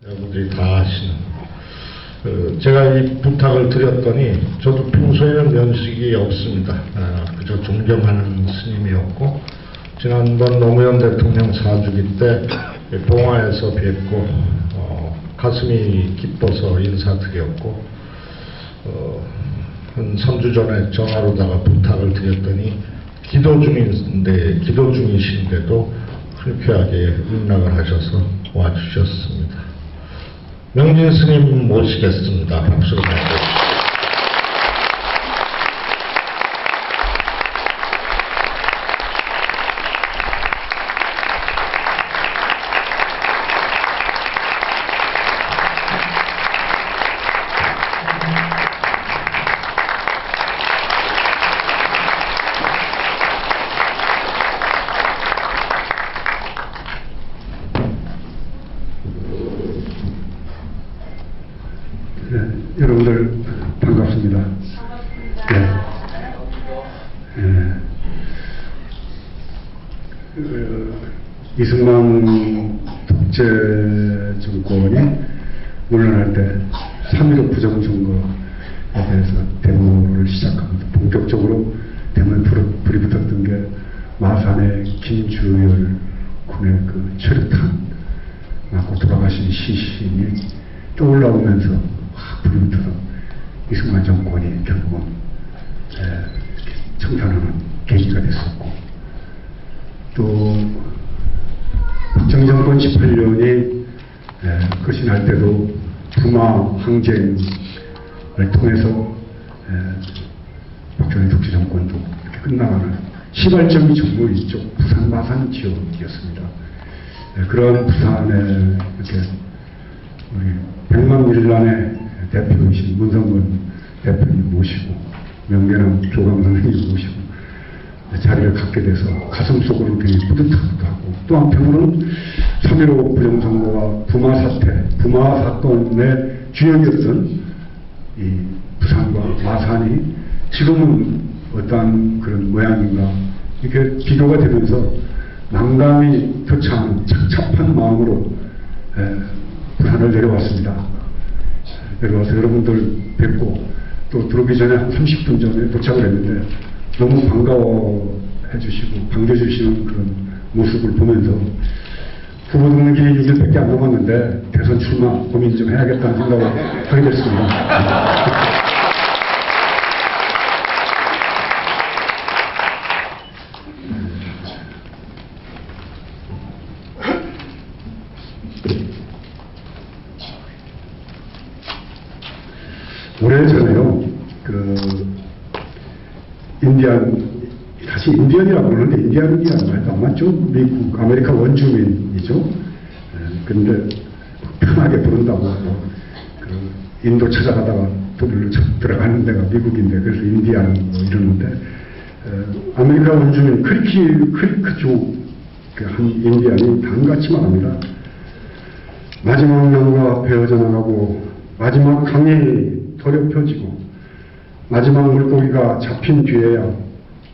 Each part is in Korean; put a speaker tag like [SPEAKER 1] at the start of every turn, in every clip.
[SPEAKER 1] 여러분들이 다 아시는 제가 이 부탁을 드렸더니 저도 평소에는 면식이 없습니다. 그저 존경하는 스님이었고 지난번 노무현 대통령 사주기 때 봉화에서 뵙고 가슴이 기뻐서 인사드렸고 한 3주 전에 전화로다가 부탁을 드렸더니 기도 중이신데도 흔쾌하게 응낙을 하셔서 와주셨습니다. 명진 스님 모시겠습니다. 박수로 맞아주십시오.
[SPEAKER 2] 네, 여러분들 반갑습니다. 이승만 독재 정권이 물러날 때 3.15 부정선거에 대해서 데모를 시작합니다. 본격적으로 데모에 불이 붙었던 게 마산의 김주열 군의 그 최루탄 맞고 돌아가신 시신이 떠올라오면서 불이 붙어서 이승만 정권이 결국은 청산하는 계기가 됐었고, 또 박정희 정권 18년이 끝이 날 때도 부마 항쟁을 통해서 박정희 독재 정권도 이렇게 끝나가는 시발점이 전부 이쪽 부산 마산 지역이었습니다. 그런 부산에 이렇게 우리 백만일란의 대표이신 문성근 대표님 모시고 명계남 조강 선생님 모시고 자리를 갖게 돼서 가슴속으로 굉장히 뿌듯하기도 하고, 또 한편으로는 3.15 부정선거와 부마 사태, 부마 사건의 주역이었던 이 부산과 마산이 지금은 어떠한 그런 모양인가 이렇게 비교가 되면서 난감이 표창한 착잡한 마음으로 부산을 내려왔습니다. 내려와서 여러분들 뵙고 또 들어오기 전에 한 30분 전에 도착을 했는데 너무 반가워해 주시고 반겨주시는 그런 모습을 보면서 후보 등록이 1일밖에 안 남았는데 대선 출마 고민 좀 해야겠다는 생각을 하게 됐습니다. 오래전에요, 다시 인디언이라고 그러는데 인디언이라는 말도 안 맞죠? 미국, 아메리카 원주민이죠. 근데 편하게 부른다고 인도 찾아가다가 들어가는 데가 미국인데 그래서 인디안 이러는데, 아메리카 원주민 크리크족 한 인디언이 단같이 말합니다. 마지막 나무가 베어져 나가고 마지막 강이 더럽혀지고 마지막 물고기가 잡힌 뒤에야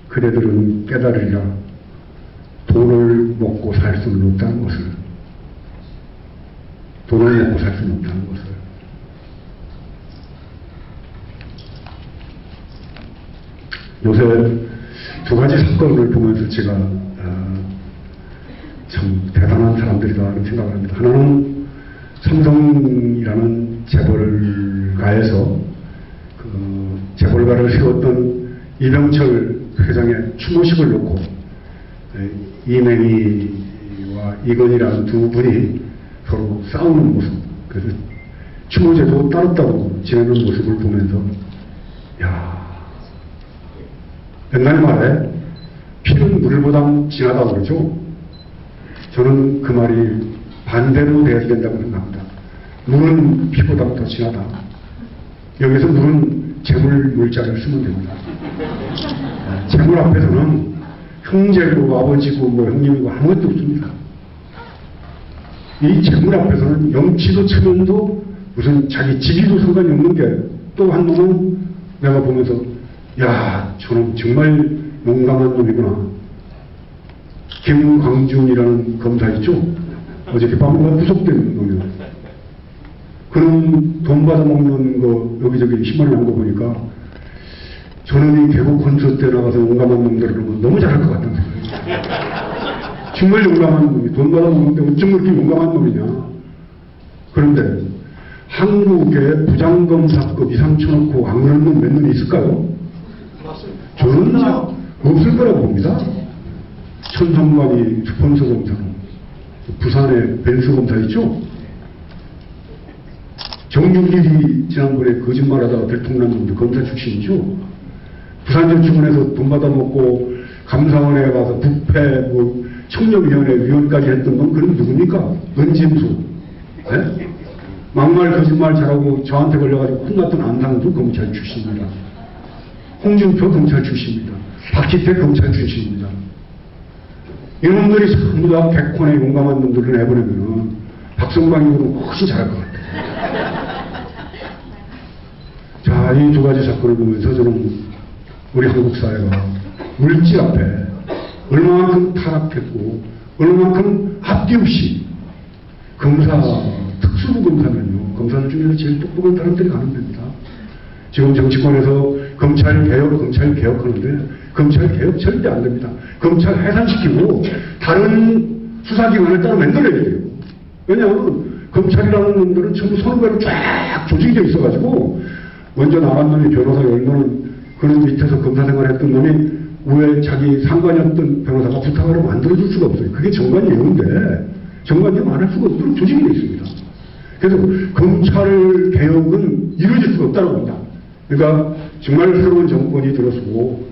[SPEAKER 2] 그대들은 깨달으리라. 돈을 먹고 살 수는 없다는 것을. 돈을 먹고 살 수는 없다는 것을. 요새 두 가지 사건을 보면서 제가 참 대단한 사람들이다 생각을 합니다. 하나는 삼성이라는 재벌가에서 재벌가를 세웠던 이병철 회장의 추모식을 놓고 이맹희와 이건희라는 두 분이 서로 싸우는 모습, 그래서 추모제도 따롭다고 지내는 모습을 보면서 옛날 말에 피는 물보다 진하다고 그러죠. 저는 그 말이 반대로 돼야 된다고 생각합니다. 물은 피보다 더 진하다. 여기서 물은 재물 물자를 쓰면 됩니다. 재물 앞에서는 형제고 아버지고 형님이고 아무것도 없습니다. 이 재물 앞에서는 영치도 체면도 무슨 자기 직위도 상관이 없는 게, 또 한 놈은 내가 보면서 저는 정말 용감한 놈이구나. 김광준이라는 검사 있죠? 어저께 밤에 구속된 놈이요. 그런 돈 받아먹는 거 여기저기 신문에 나온 거 보니까 저는 이 개국 콘서트에 나가서 용감한 놈들을 보면 너무 잘할 것 같은 생각이 정말 용감한 놈이 돈 받아먹는데 어쩜 그렇게 용감한 놈이냐. 그런데 한국에 부장검사급 이상 쳐놓고 안 그런 놈 몇 놈이 있을까요? 저는 없을 거라고 봅니다. 천성관이 스폰서 검사는 부산에 벤스 검사 있죠? 정윤길이 지난번에 거짓말하다가 들통난 놈도 검사 출신이죠? 부산저축은행에서 돈 받아먹고 감사원에 가서 부패, 청렴위원회 위원까지 했던 놈 그럼 누굽니까? 은진수. 네? 막말 거짓말 잘하고 저한테 걸려가지고 혼났던 안상도 검찰 출신입니다. 홍준표 검찰 출신입니다. 박희태 검찰 출신입니다. 이놈들이 전부 다 백혼의 용감한 놈들을 내보내면은 박성광이보다 훨씬 잘할 것 같아요. 자, 이 두 가지 사건을 보면서 저는 우리 한국 사회가 물질 앞에 얼마만큼 타락했고 얼마만큼 앞뒤 없이 검사, 특수부 검사면요. 검사들 중에서 제일 똑똑한 사람들이 가는 데입니다. 지금 정치권에서 검찰 개혁하는데 검찰 개혁 절대 안 됩니다. 검찰 해산시키고 다른 수사기관을 따로 만들어야 돼요. 왜냐하면 검찰이라는 놈들은 전부 선후배로 쫙 조직이 되어 있어가지고 먼저 나간 놈이 변호사 10명은 그런 밑에서 검사 생활했던 놈이 왜 자기 상관이었던 변호사가 부탁하러 만들어줄 수가 없어요. 그게 정관예우인데 정관예우 안 할 수가 없도록 조직이 되어 있습니다. 그래서 검찰 개혁은 이루어질 수가 없다고 봅니다. 그러니까 정말 새로운 정권이 들어서고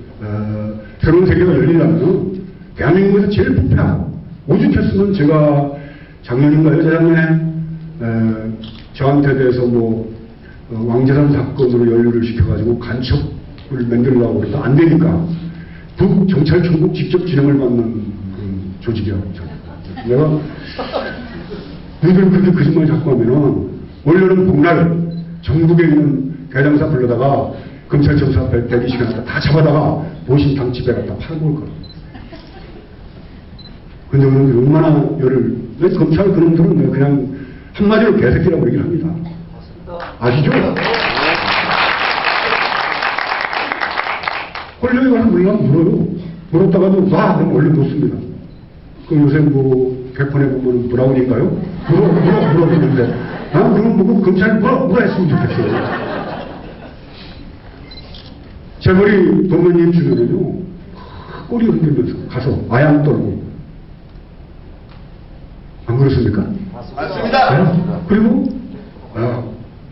[SPEAKER 2] 새로운 세계가 열리려면 대한민국에서 제일 부패하고 오죽했으면 제가 작년인가요? 재작년에 저한테 대해서 왕재산 사건으로 연루를 시켜가지고 간첩을 만들려고 그래도 안 되니까 북경찰청국 직접 진행을 받는 그런 조직이라고 내가 너희들 그렇게 거짓말 자꾸 하면은 원래는 복날 전국에 있는 대장사 불러다가 검찰청사 앞에 120명 다 잡아다가 보신탕 집에 갖다 팔아먹을 거야. 근데 오늘 얼마나 왜 검찰 그놈들은 그냥 한마디로 개새끼라고 얘기를 합니다. 아시죠? 권력에 가서 물어요. 물었다가도 그럼 원래 놓습니다. 그 요새 개폰에 보면 브라운인가요? 물어보는데 그럼 보고 검찰 뭐라 했으면 좋겠어요. 재벌이 도면님 주변에는요 꼬리 흔들면서 가서 아양 떨고 안 그렇습니까?
[SPEAKER 3] 맞습니다.
[SPEAKER 2] 네? 그리고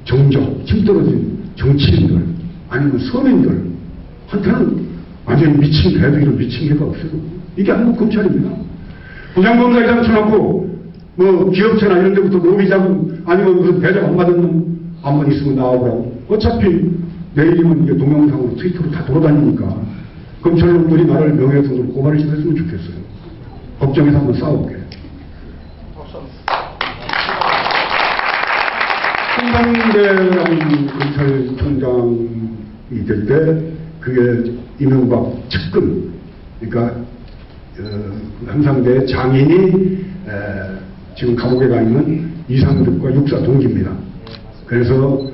[SPEAKER 2] 정적, 힘 떨어진 정치인들 아니면 서민들한테는 완전히 미친 개도 이런 미친 개가 없어요. 이게 한국 검찰입니다. 부장검사이상 쳐놓고 기업체나 이런 데부터 로비자금 아니면 무슨 대접 안 받은 놈 한번 있으면 나오라고. 어차피 내일이면 이게 동영상으로 트위터로 다 돌아다니니까 검찰놈들이 나를 명예훼손으로 고발을 좀 했으면 좋겠어요. 법정에서 한번 싸워볼게. 홍상대라는 검찰총장이 될 때 그게 이명박 측근 그러니까 홍상대 장인이 지금 감옥에 가 있는 이상득과 육사 동기입니다. 그래서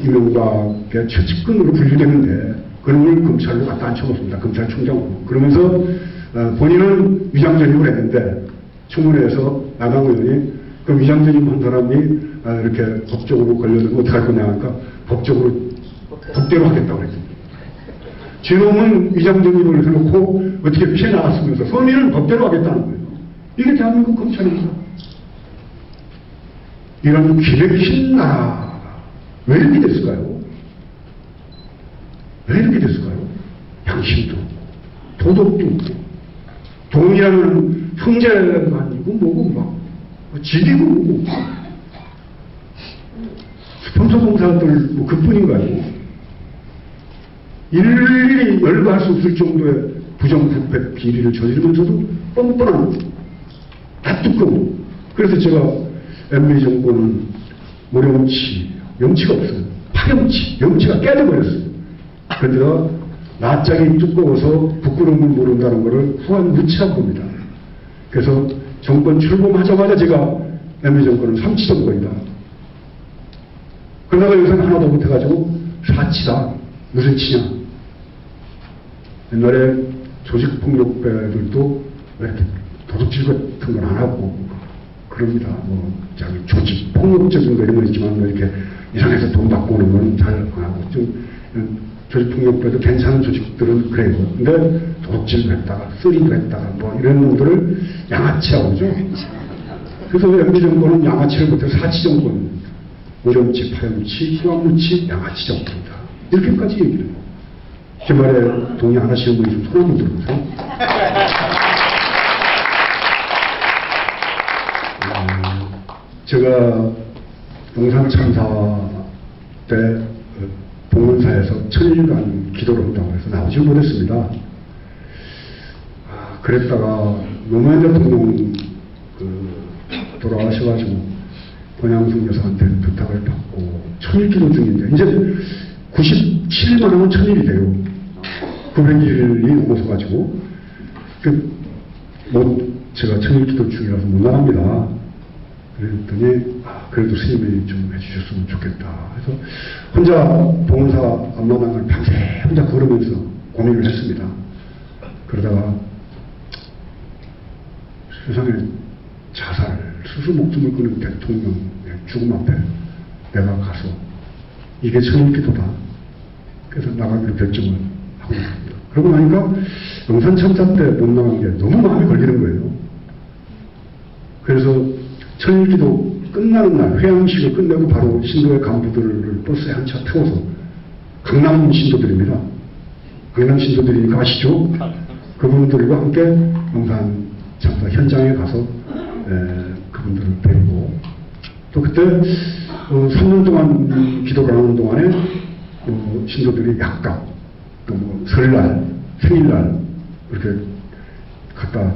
[SPEAKER 2] 이명박의 최측근으로 분류되는데 그놈을 검찰로 갖다 앉혀놓습니다. 검찰총장으로. 그러면서 본인은 위장전입을 했는데 청문회에서 야당 의원이 그 위장전입 한 사람이 이렇게 법적으로 걸려들면 어떻게 할 거냐 하니까 법적으로 법대로 하겠다고 그랬습니다. 제놈은 위장전입을 해놓고 어떻게 피해 나갔으면서 서민은 법대로 하겠다는 거예요. 이게 대한민국 검찰입니다. 이런 기백신 나라 왜 이렇게 됐을까요? 왜 이렇게 됐을까요? 양심도 도덕도 없고 돈이라는 형제가 아니고 뭐고 지리고 뭐고 스폰서 공사들 그뿐인가요? 일일이 열거할 수 없을 정도의 부정부패 비리를 저지르면서도 뻔뻔한 다뚜껑. 그래서 제가 MB 정권은 염치가 없어요. 파렴치, 염치가 깨져버렸어요. 그런데다 낯짝이 두꺼워서 부끄러움을 모른다는 것을 후한 무치라고 봅니다. 그래서 정권 출범하자마자 제가 MB 정권은 삼치정권이다. 그러다가 요새는 하나도 못해가지고 사치다. 무슨 치냐. 옛날에 조직폭력배들도 이렇게 도둑질 같은 건 안 하고 그럽니다. 뭐 자기 조직폭력적인 거 이런 건 있지만 뭐 이렇게 이상해서 돈 받고 오는 건 잘 안 하고 좀 조직폭력배도 괜찮은 조직들은 그래요. 근데 도둑질도 했다가 쓰리도 했다가 뭐 이런 놈들을 양아치라고 그러죠. 그래서 MB 정권은 양아치를 못해서 사치 정권, 오렴치, 파렴치, 후황무치, 양아치 정권이다. 이렇게까지 얘기를 해요. 제 말에 동의 안 하시는 분이 좀 손 한번 들어보세요. 제가 용산 참사 때 봉헌사에서 천일간 기도를 한다고 해서 나오지 못했습니다. 그랬다가 노무현 대통령 돌아가셔가지고 권양숙 여사한테 부탁을 받고 천일 기도 중인데 이제 97일만 하면 천일이 돼요. 900일이 넘어서가지고 제가 천일 기도 중이라서 못 나갑니다. 그랬더니 그래도 스님이 좀 해주셨으면 좋겠다 해서 혼자 봉헌사 앞마당을 밤새 혼자 걸으면서 고민을 했습니다. 그러다가 세상에 자살, 스스로 목숨을 끊은 대통령의 죽음 앞에 내가 가서 이게 천일기도다. 그래서 나가기로 결정을 하고 있습니다. 그러고 나니까 용산 참사 때 못 나간 게 너무 마음에 걸리는 거예요. 그래서 천일기도 끝나는 날 회양식을 끝내고 바로 신도의 간부들을 버스에 한 차 태워서 강남 신도들입니다. 강남 신도들이니까 아시죠? 그분들과 함께 용산 참사 현장에 가서 그분들을 뵙고 또 그때 3년 동안 기도를 하는 동안에 신도들이 약간 또 뭐 설날, 생일날 이렇게 갖다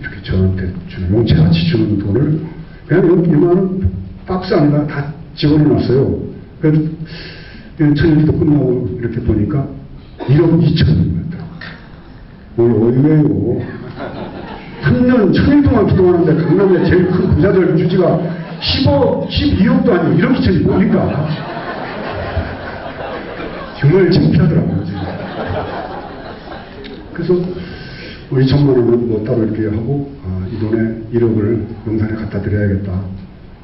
[SPEAKER 2] 이렇게 저한테 주는 용채같이 주는 돈을 그냥 이만한 박스 안에다 다 집어넣어놨어요. 그래서 천일기도 끝나고 이렇게 보니까 1억 2천이었더라고요. 의외로 3년 천일 동안 기도하는데 강남의 제일 큰 부자들 주지가 10억, 12억도 아니고 1억 2천이 뭡니까? 정말 창피하더라고요, 지금. 그래서 2천만 원은 뭐 따로 이렇게 하고, 이번에 1억을 용산에 갖다 드려야겠다.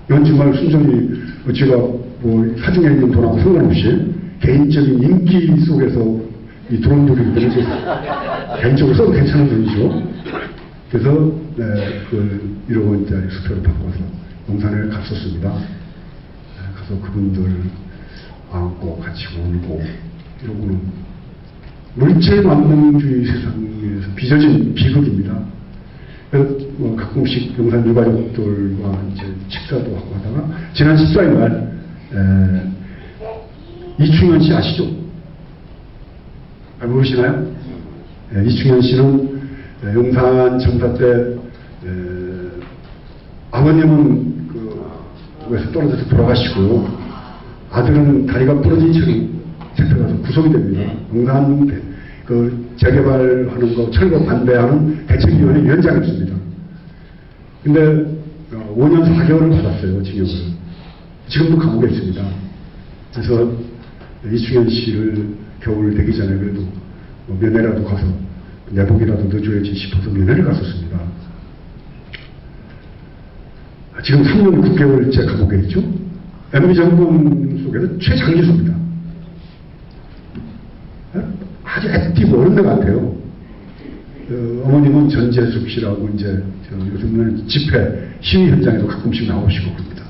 [SPEAKER 2] 이건 정말 순전히 제가 뭐 사중에 있는 돈하고 상관없이 개인적인 인기 속에서 이 돈들이 때문에 개인적으로 써도 괜찮은 돈이죠. 그래서 1억 원짜리 수표를 바꿔서 용산에 갔었습니다. 가서 그분들 안고 같이 울고 이러고는 물질만능주의 세상에서 빚어진 비극입니다. 그래서 뭐 가끔씩 용산 유가족들과 이제 식사도 하고 하다가 지난 14일 날 이충현 씨 아시죠? 모르시나요? 이충현 씨는 용산 참사 때 아버님은 그에서 떨어져서 돌아가시고 아들은 다리가 부러진 채로 잡혀가서 구속이 됩니다. 용산 재개발하는 거 철거 반대하는 대책위원회 위원장이었습니다. 근데 5년 4개월을 받았어요, 징역을. 지금도 감옥에 있습니다. 그래서 이충현 씨를 겨울 되기 전에 그래도 면회라도 가서 내복이라도 넣어줘야지 싶어서 면회를 갔었습니다. 지금 3년 9개월째 감옥에 있죠. MB 정권 속에서 최장기수입니다. 아주 액티브 어른들 같아요. 어머님은 전재숙 씨라고 이제 요즘은 집회 시위 현장에도 가끔씩 나오시고 그럽니다.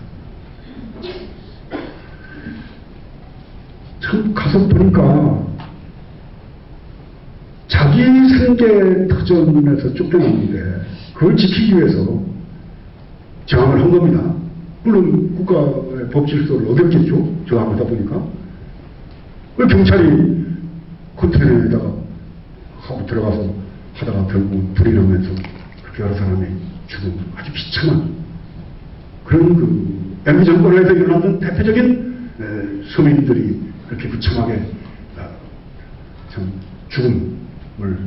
[SPEAKER 2] 참 가서 보니까 자기 생계 터전에서 쫓겨났는데 그걸 지키기 위해서 저항을 한 겁니다. 물론 국가의 법 질서를 어겼겠죠. 저항하다 보니까. 그 경찰이 컨테이너에다가 하고 들어가서 하다가 결국 불이 나면서 그렇게 여러 사람이 죽은 아주 비참한 그런 MB 정권에서 일어났던 대표적인 서민들이 그렇게 비참하게 참 죽음을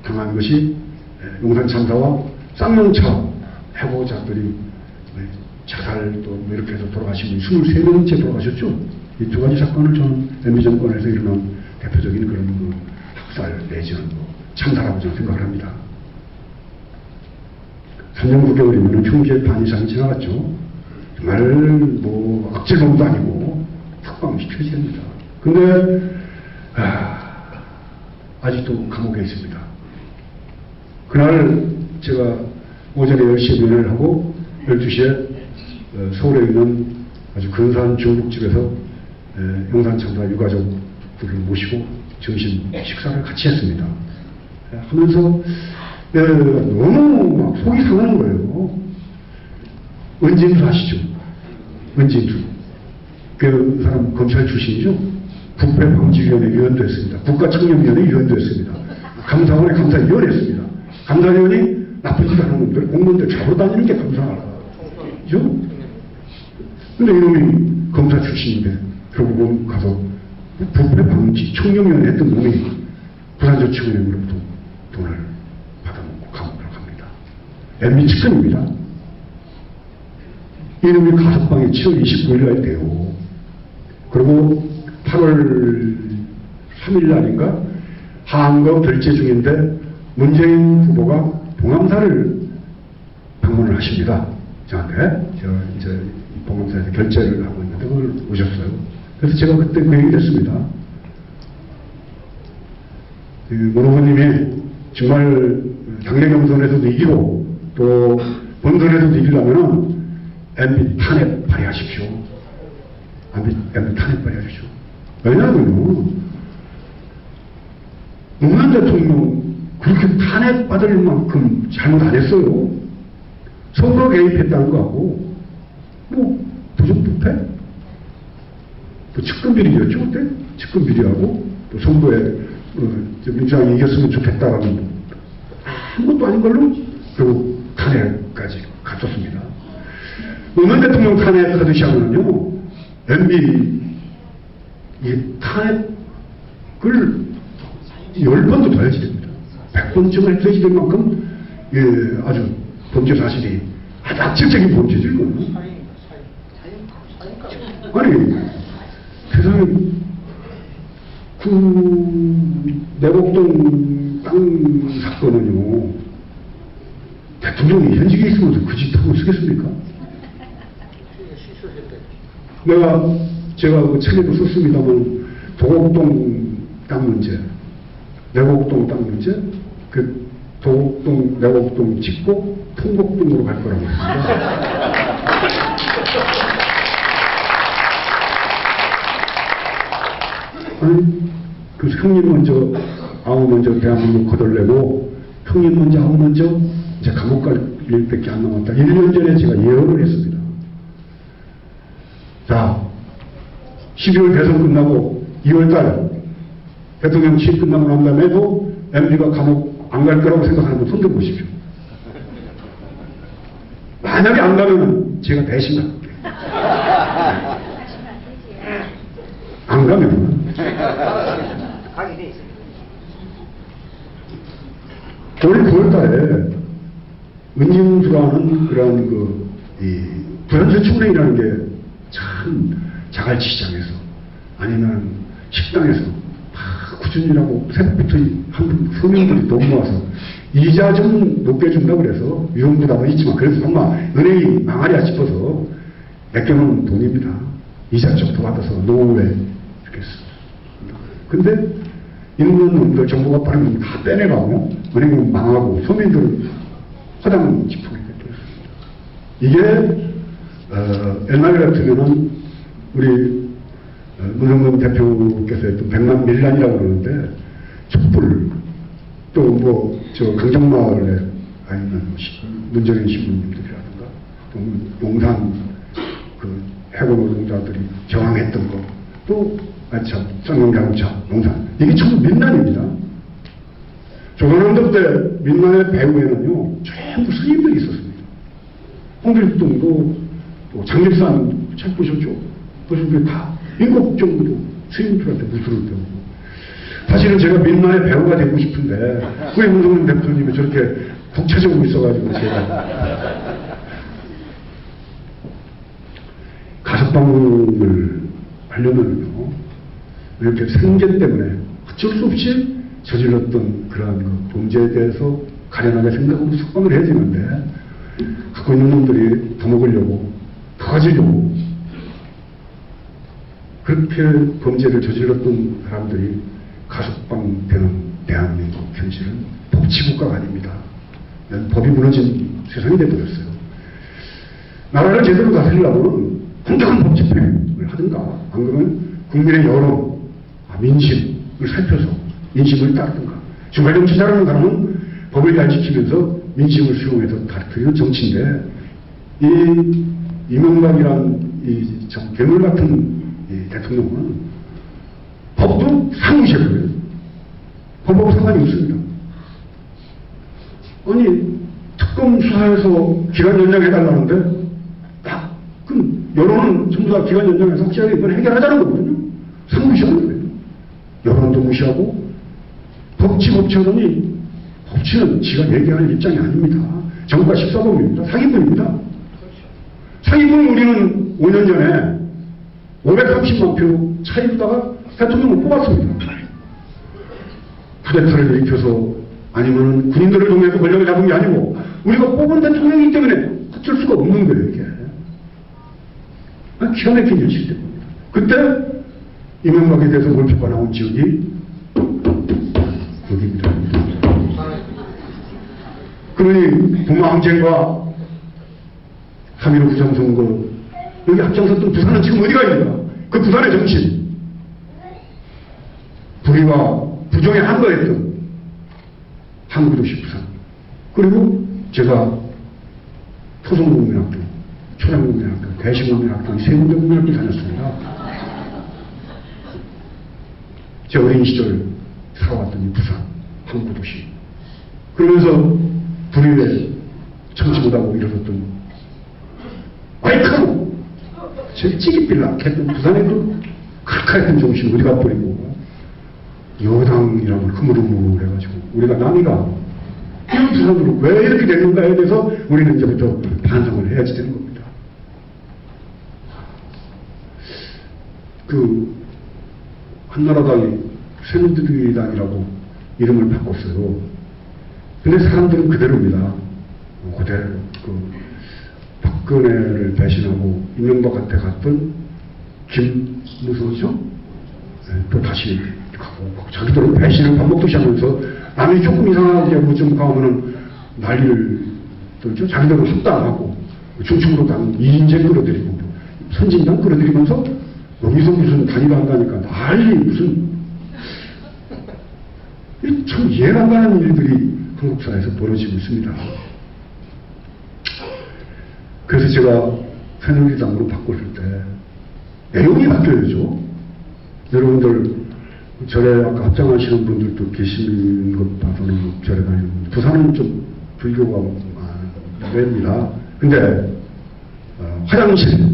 [SPEAKER 2] 당한 것이 용산 참사와 쌍용차 해고자들이 자살 또뭐 이렇게 해서 돌아가신 분이 23명째 돌아가셨죠. 이 두 가지 사건을 저는 MB 정권에서 일어난 대표적인 그런 그 학살 내지는 뭐 참사라고 저는 생각을 합니다. 3년 9개월이면 총기의 반 이상이 지나갔죠. 정말 뭐 악질범도 아니고 석방시켜야 됩니다. 근데 아직도 감옥에 있습니다. 그날 제가 오전에 10시에 면회를 하고 12시에 서울에 있는 아주 근사한 중국집에서 용산참사 유가족들을 모시고 점심 식사를 같이 했습니다. 하면서 너무 막 속이 상하는 거예요. 은진수 아시죠? 은진수. 그 사람 검찰 출신이죠. 부패방지위원회 위원도 했습니다. 국가청렴위원회 위원도 했습니다. 감사원의 감사위원회였습니다. 감사위원이 나쁜 짓 하는 놈들, 공무원들 잡으러 다니는 게 감사죠. 근데 이놈이 검사 출신인데 결국은 가서 부패방지 청렴위원회 했던 놈이 부산저축은행으로부터 돈을 받아먹고 감옥으로 갑니다. MB 측근입니다. 이놈이 가석방이 7월 29일 날 돼요. 그리고 8월 3일 날인가 하안거 결제 중인데 문재인 후보가 봉암사를 방문을 하십니다. 저한테 이제 봉암사에서 결제를 하고 있는데 그걸 오셨어요. 그래서 제가 그때 그 얘기를 했습니다. 문 후보님이 정말 당내 경선에서도 이기고 또 본선에서도 이기려면 MB 탄핵 발의하십시오. MB 탄핵 발의하십시오. 왜냐하면 노무현 대통령 그렇게 탄핵받을 만큼 잘못 안 했어요. 선거 개입했다는 거하고 뭐 부정부패? 또 측근비리였죠 그때? 측근비리하고 또 선거에 민주당이 이겼으면 좋겠다라는 아무것도 아닌 걸로 그리고 탄핵까지 갔었습니다. 노무현 대통령 탄핵하듯이 하면요 MB 이 탄핵을 10번도 더 해야지 됩니다. 100번쯤을 해야지 될 만큼 아주 범죄 사실이 아주 악질적인 범죄죠 이거는. 아니 세상에 그 내곡동 땅 사건은요 대통령이 현직에 있으면서 그 짓 하고 쓰겠습니까? 제가 그 책에도 썼습니다만 도곡동 땅 문제, 내곡동 땅 문제, 그 도곡동, 내곡동 짓고 통곡동으로 갈 거라고 했습니다. 아니, 그 형님 먼저, 아우 먼저 대한민국 거덜내고 형님 먼저, 아우 먼저 이제 감옥 갈 일밖에 안 남았다. 1년 전에 제가 예언을 했습니다. 자, 12월 대선 끝나고 2월달 대통령 취임 끝나고 난 다음에도 MB가 감옥 안 갈 거라고 생각하는 분 손들어 보십시오. 만약에 안 가면 제가 대신 갈게요. 안 가면 올 9월달에 은진수라는 그런 부산저축은행이라는 게 참 자갈치시장에서 아니면 식당에서 막 꾸준히라고 새벽부터 서민들이 너무 모아서 이자 좀 높게 준다고 그래서 위험부담은 있지만 그래서 정말 은행이 망하리야 싶어서 맡겨놓은 돈입니다. 이자 좀 더 받아서 노후에 이렇게 했습니다. 근데 있는 놈들 정부가 빠르면 다 빼내가고 은행은 망하고 서민들은 허당 지푸게 됐습니다. 이게 옛날 같으면은 우리 문성근 대표께서 했던 백만 밀란이라고 그러는데 촛불 또 뭐 저 강정마을에 아니면 문정인 신부님들이라든가 또 용산 그 해고 노동자들이 저항했던 거 또 참 쌍용자동차 용산 이게 전부 민난입니다. 조선왕조 때 민난의 배후에는요 전부 스님들이 있었습니다. 홍길동도 또 장길산 책 보셨죠? 그래서 다 인국정도 스님들한테 무술을 배우고 사실은 제가 민나의 배우가 되고 싶은데 왜 문성근 대표님이 저렇게 북쳐지고 있어가지고 제가 가석방을 하려면요, 이렇게 생계 때문에 어쩔 수 없이 저질렀던 그러한 그 범죄에 대해서 가련하게 생각하고 석방을 해야 되는데, 갖고 있는 놈들이 더 먹으려고, 더 가지려고, 그렇게 범죄를 저질렀던 사람들이 가석방되는 대한민국 현실은 법치국가가 아닙니다. 법이 무너진 세상이 되어버렸어요. 나라를 제대로 다스리려면 공정한 법 집행을 하든가, 안 그러면 국민의 여론, 민심을 살펴서 민심을 따르든가. 중간정치 잘하는 사람은 법을 잘 지키면서 민심을 수용해서 다스리는 정치인데, 이 이명박이란 이 참 괴물 같은 이 대통령은 법도 상무시해버려요. 법하고 상관이 없습니다. 아니, 특검 수사해서 기간 연장해달라는데, 그럼 여론은 전부 다 기간 연장해서 확실하게 이건 해결하자는 거거든요. 상무시하는 거예요. 여론도 무시하고, 법치하더니, 법치는 지가 얘기하는 입장이 아닙니다. 정부가 14범입니다. 사기꾼입니다. 사기꾼 우리는 5년 전에 530만 표 차이로다가 대통령을 뽑았습니다. 쿠데타를 일으켜서 아니면 군인들을 통해서 권력을 잡은 게 아니고 우리가 뽑은 대통령이기 때문에 어쩔 수가 없는 거예요, 이게. 기가 막힌 현실이 된 겁니다. 그때 이명박에 대해서 몰표가 나온 지역이 여기입니다. 그러니 부마항쟁과 3.15 부정선거, 여기 앞장섰던 부산은 지금 어디가 있는가? 그 부산의 정치, 불의와 부정에 한거했던 한국도시 부산, 그리고 제가 토성국민학교, 초량국민학교, 대신국민학교, 세 군데 국민학교 다녔습니다. 제 어린 시절 살아왔던 이 부산, 한국도시. 그러면서 불의에 참지 못하고 일어섰던 마이크로 제 찌릿빌락했던 부산에도 칼칼했던 정신 어디 가버리고 여당이라고 흐물흐물해가지고 우리가 남이가 이런 부산으로 왜 이렇게 됐는가에 대해서 우리는 이제부터 반성을 해야지 되는 겁니다. 그 한나라당이 새누리당이라고 이름을 바꿨어요. 근데 사람들은 그대로입니다. 그대로 박근혜를 배신하고 이명박한테 갔던 김무성이죠? 네, 또 다시 가고 자기들은 배신을 반복도시 하면서 남이 조금 이상하게 뭐 좀 가면은 난리를 떨죠. 자기들은 합당하고 충청으로 가면 이인재 끌어들이고 선진당 끌어들이면서 여기서 무슨 단일화 한다니까 난리 무슨 참 이해가 안 가는 일들이 한국 사회에서 벌어지고 있습니다. 그래서 제가 새누리당으로 바꿨을 때 내용이 바뀌어야죠. 여러분들 절에 아까 합장하시는 분들도 계신 것 봐서는 절에 다니는 분들, 부산은 좀 불교가 많습니다. 근데 화장실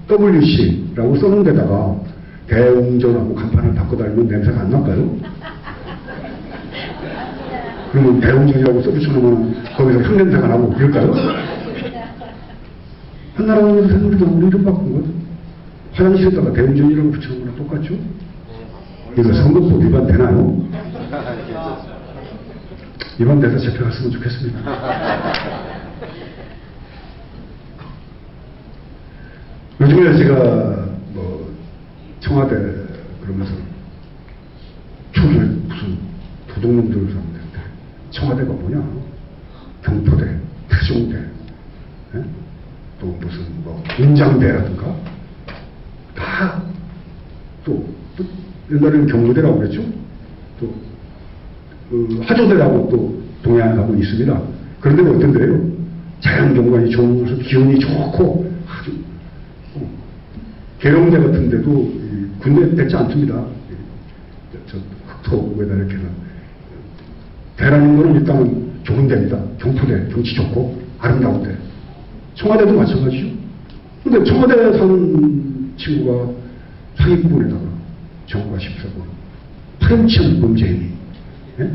[SPEAKER 2] WC라고 써놓은 데다가 대웅전하고 간판을 바꿔 달면 냄새가 안 날까요? 그러면 대웅전이라고 써붙여놓으면 거기서 향냄새가 나고 그럴까요? 한나라당에서 새누리당으로 이름 바꾼 것, 화장실에다가 대웅전이라고 붙여놓은 거랑 똑같죠? 이거 선거법 위반 되나요? 위반돼서 잡혀갔으면 좋겠습니다. 요즘에 제가 뭐 청와대 그러면서 초대 무슨 도둑놈들 사는데 청와대가 뭐냐? 경포대, 태종대, 예? 또 무슨 뭐 은장대라든가 다 또 옛날에는 경무대라고 그랬죠. 또 하조대라고 또 동해안 가면 있습니다. 그런데 어떤데요? 자연경관이 좋으면서 기온이 좋고 아주 계룡대 같은 데도 군대 뺏지 않습니다. 저 흑토에다 이렇게 대라는 거는 일단은 좋은 데입니다. 경포대, 경치 좋고 아름다운 데. 청와대도 마찬가지죠. 근데 청와대 사는 친구가 사기꾼에다가 정부가 14번 파렴치한 범죄 행위, 예?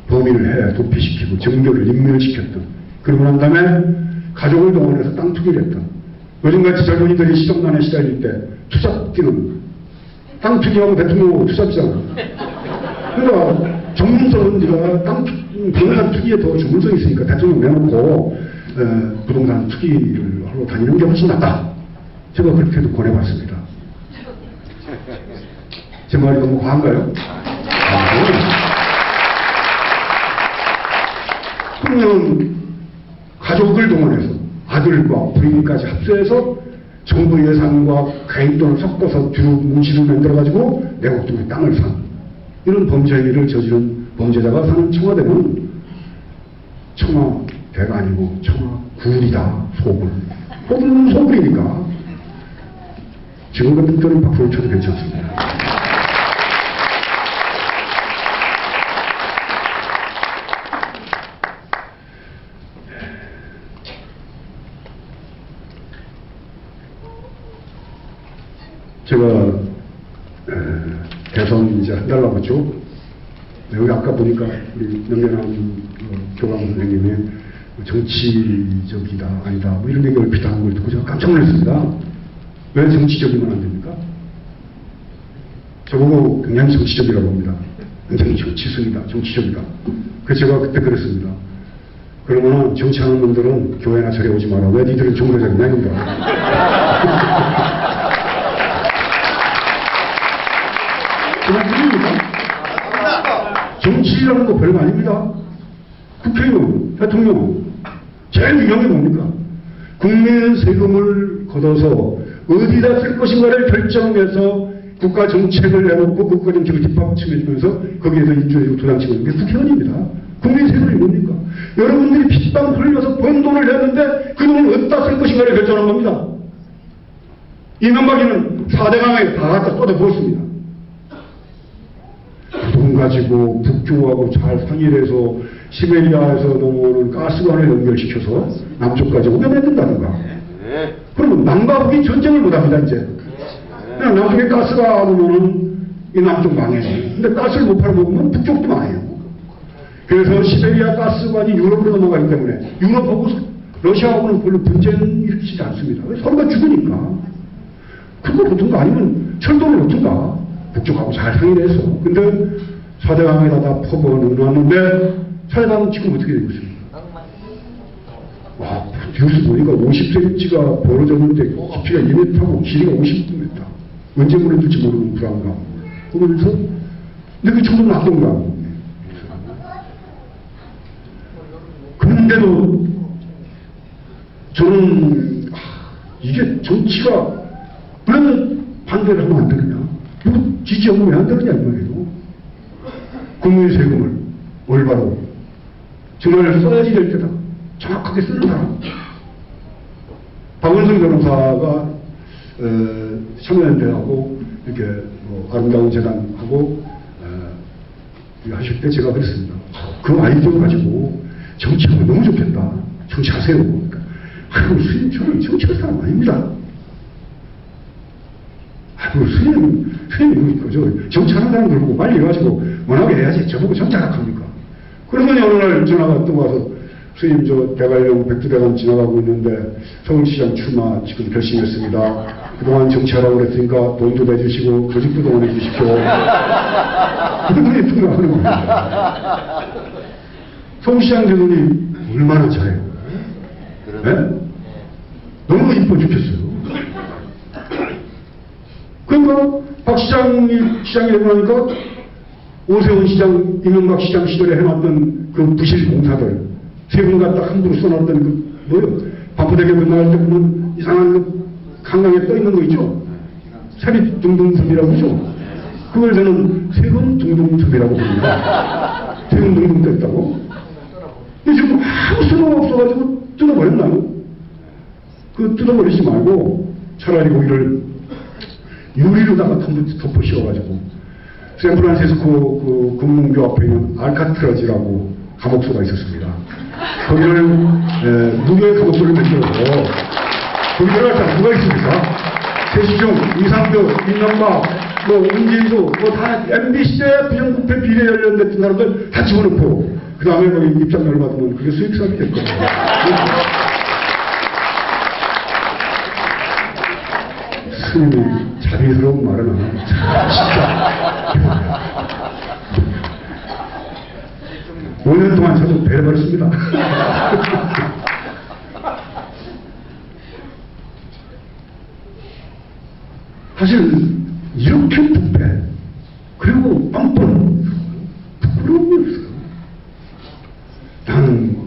[SPEAKER 2] 범인을 해 도피시키고 정교를 인멸시켰던, 그러고 난 다음에 가족을 동원해서 땅 투기를 했던 요즘같이 젊은이들이 시정난에 시달릴 때 투잡기는 땅 투기하고 대통령하고 투잡이잖아. 그러니까 전문성은 네가 부동산 투기에 더 전문성이 있으니까 대통령 내놓고 부동산 투기를 하러 다니는 게 훨씬 낫다. 제가 그렇게도 권해봤습니다. 제 말이 너무 과한가요? 그러면 가족을 동원해서 아들과 부인까지 합세해서 정부 예산과 개인돈을 섞어서 뒤로 뭉치를 만들어가지고 내곡동에 땅을 산 이런 범죄 행위를 저지른 범죄자가 사는 청와대는 청와대가 아니고 청와굴이다. 소굴. 소굴은 소굴이니까 지금 같은 때는 박수를 쳐도 괜찮습니다. 제가 대선 이제 한 달 남았죠. 여기 아까 보니까 우리 명예남 교감 선생님이 정치적이다 아니다 뭐 이런 얘기를 비판한 걸 듣고 제가 깜짝 놀랐습니다. 왜 정치적이면 안 됩니까? 저보고 굉장히 정치적이라고 합니다. 굉장히 정치성이다, 정치적이다. 그래서 제가 그때 그랬습니다. 그러면은 정치하는 놈들은 교회나 절에 오지 마라. 왜 니들은 정치적이냐 이겁니다. 그냥 그입니다. 정치라는 거 별거 아닙니다. 국회의원, 대통령, 제일 중요한 게 뭡니까? 국민의 세금을 걷어서 어디다 쓸 것인가를 결정해서 국가 정책을 내놓고 국가 정책을 뒷받침해주면서 거기에서 인주해주고 도장치고 있는 게 국회의원입니다. 국민 세금이 뭡니까? 여러분들이 핏땀 흘려서 번 돈을 냈는데 그 돈을 어디다 쓸 것인가를 결정한 겁니다. 이명박이는 4대강에 다 갖다 쏟아부었습니다. 돈 가지고 북쪽하고 잘 상의를 해서 시베리아에서 넘어오는 가스관을 연결시켜서 남쪽까지 오게 만든다든가. 그러면 남과 북이 전쟁을 못합니다 이제. 그냥 남쪽에 가스가 오면은 이 남쪽 망해요. 근데 가스를 못 팔아먹으면 북쪽도 망해요. 그래서 시베리아 가스관이 유럽으로 넘어가기 때문에 유럽하고 러시아하고는 별로 분쟁 일으키지 않습니다. 서로가 죽으니까. 그거 놓든가 아니면 철도를 놓든가. 북쪽하고 잘 상의를 해서. 근데 4대강에다 다 퍼부어놓았는데 4대강은 지금 어떻게 되고 있습니까? 와, 뉴스 보니까 50cm가 벌어졌는데 깊이가 2m고 길이가 50m. 언제 무너질지 모르는 불안감. 그러면서 근데 그 정도는 악동감. 그런데도 저는 이게 정치가 그러면 반대를 하면 안 되느냐? 이거 지지하면 왜 안 되느냐 이 말이에요. 국민의 세금을 올바로 정말 써야지 될 때다. 정확하게 쓰는 사람. 박원순 변호사가 참여연대하고 이렇게 뭐 아름다운 재단하고 하실 때 제가 그랬습니다. 그 아이디어 가지고 정치하면 너무 좋겠다. 정치하세요. 그러니까 아이고 스님 저는 정치할 사람 아닙니다. 아이고 스님 그죠. 정치하는 사람들 보고 빨리 해가지고 워낙에 해야지 저보고 정치하라 합니까? 그러더니 어느 날 전화가 또 와서 스님 저 대관령 백두대간 지나가고 있는데 서울시장 출마 지금 결심했습니다. 그동안 정치하라고 그랬으니까 돈도 내주시고 조직도 동원해 주십시오. 그러더니 통화하는 겁니다. 서울시장 되더니 얼마나 잘해요. 네? 너무 이뻐 죽겠어요. 그러니까 박 시장이 되고 나니까 오세훈 시장, 이명박 시장 시절에 해놨던 그 부실 공사들 세금 갖다 함부로 써놨던 그 뭐요? 반포대교 건너갈 때 보면 이상한 그 한강에 떠 있는 거 있죠? 세리 둥둥섬이라고 그러죠? 그걸 저는 세금 둥둥섬이라고 부릅니다. 세금 둥둥 떴다고? 근데 지금 아무 소용 없어가지고 뜯어버렸나요? 그 뜯어버리지 말고 차라리 거기를 유리로다가 덮어 씌워가지고 샌프란시스코 그 금문교 앞에 있는 알카트라지라고 감옥소가 있었습니다. 거기를 무료의 감옥소를 만들어서 거기 들어갈 사람 누가 있습니까? 최시중, 이상도, 임명박, 뭐 은진수, 뭐 다 MBC의 부정부패 비례 관련됐던 사람들 다 집어넣고 그 다음에 거기 입장료를 받으면 그게 수익사업이 될 거예요. 스님이 자비스러운 말은 안 하고 진짜 5년 동안 저도 배려버렸습니다. 사실 이렇게 부패 그리고 뻔뻔 부끄러움이 없어요. 나는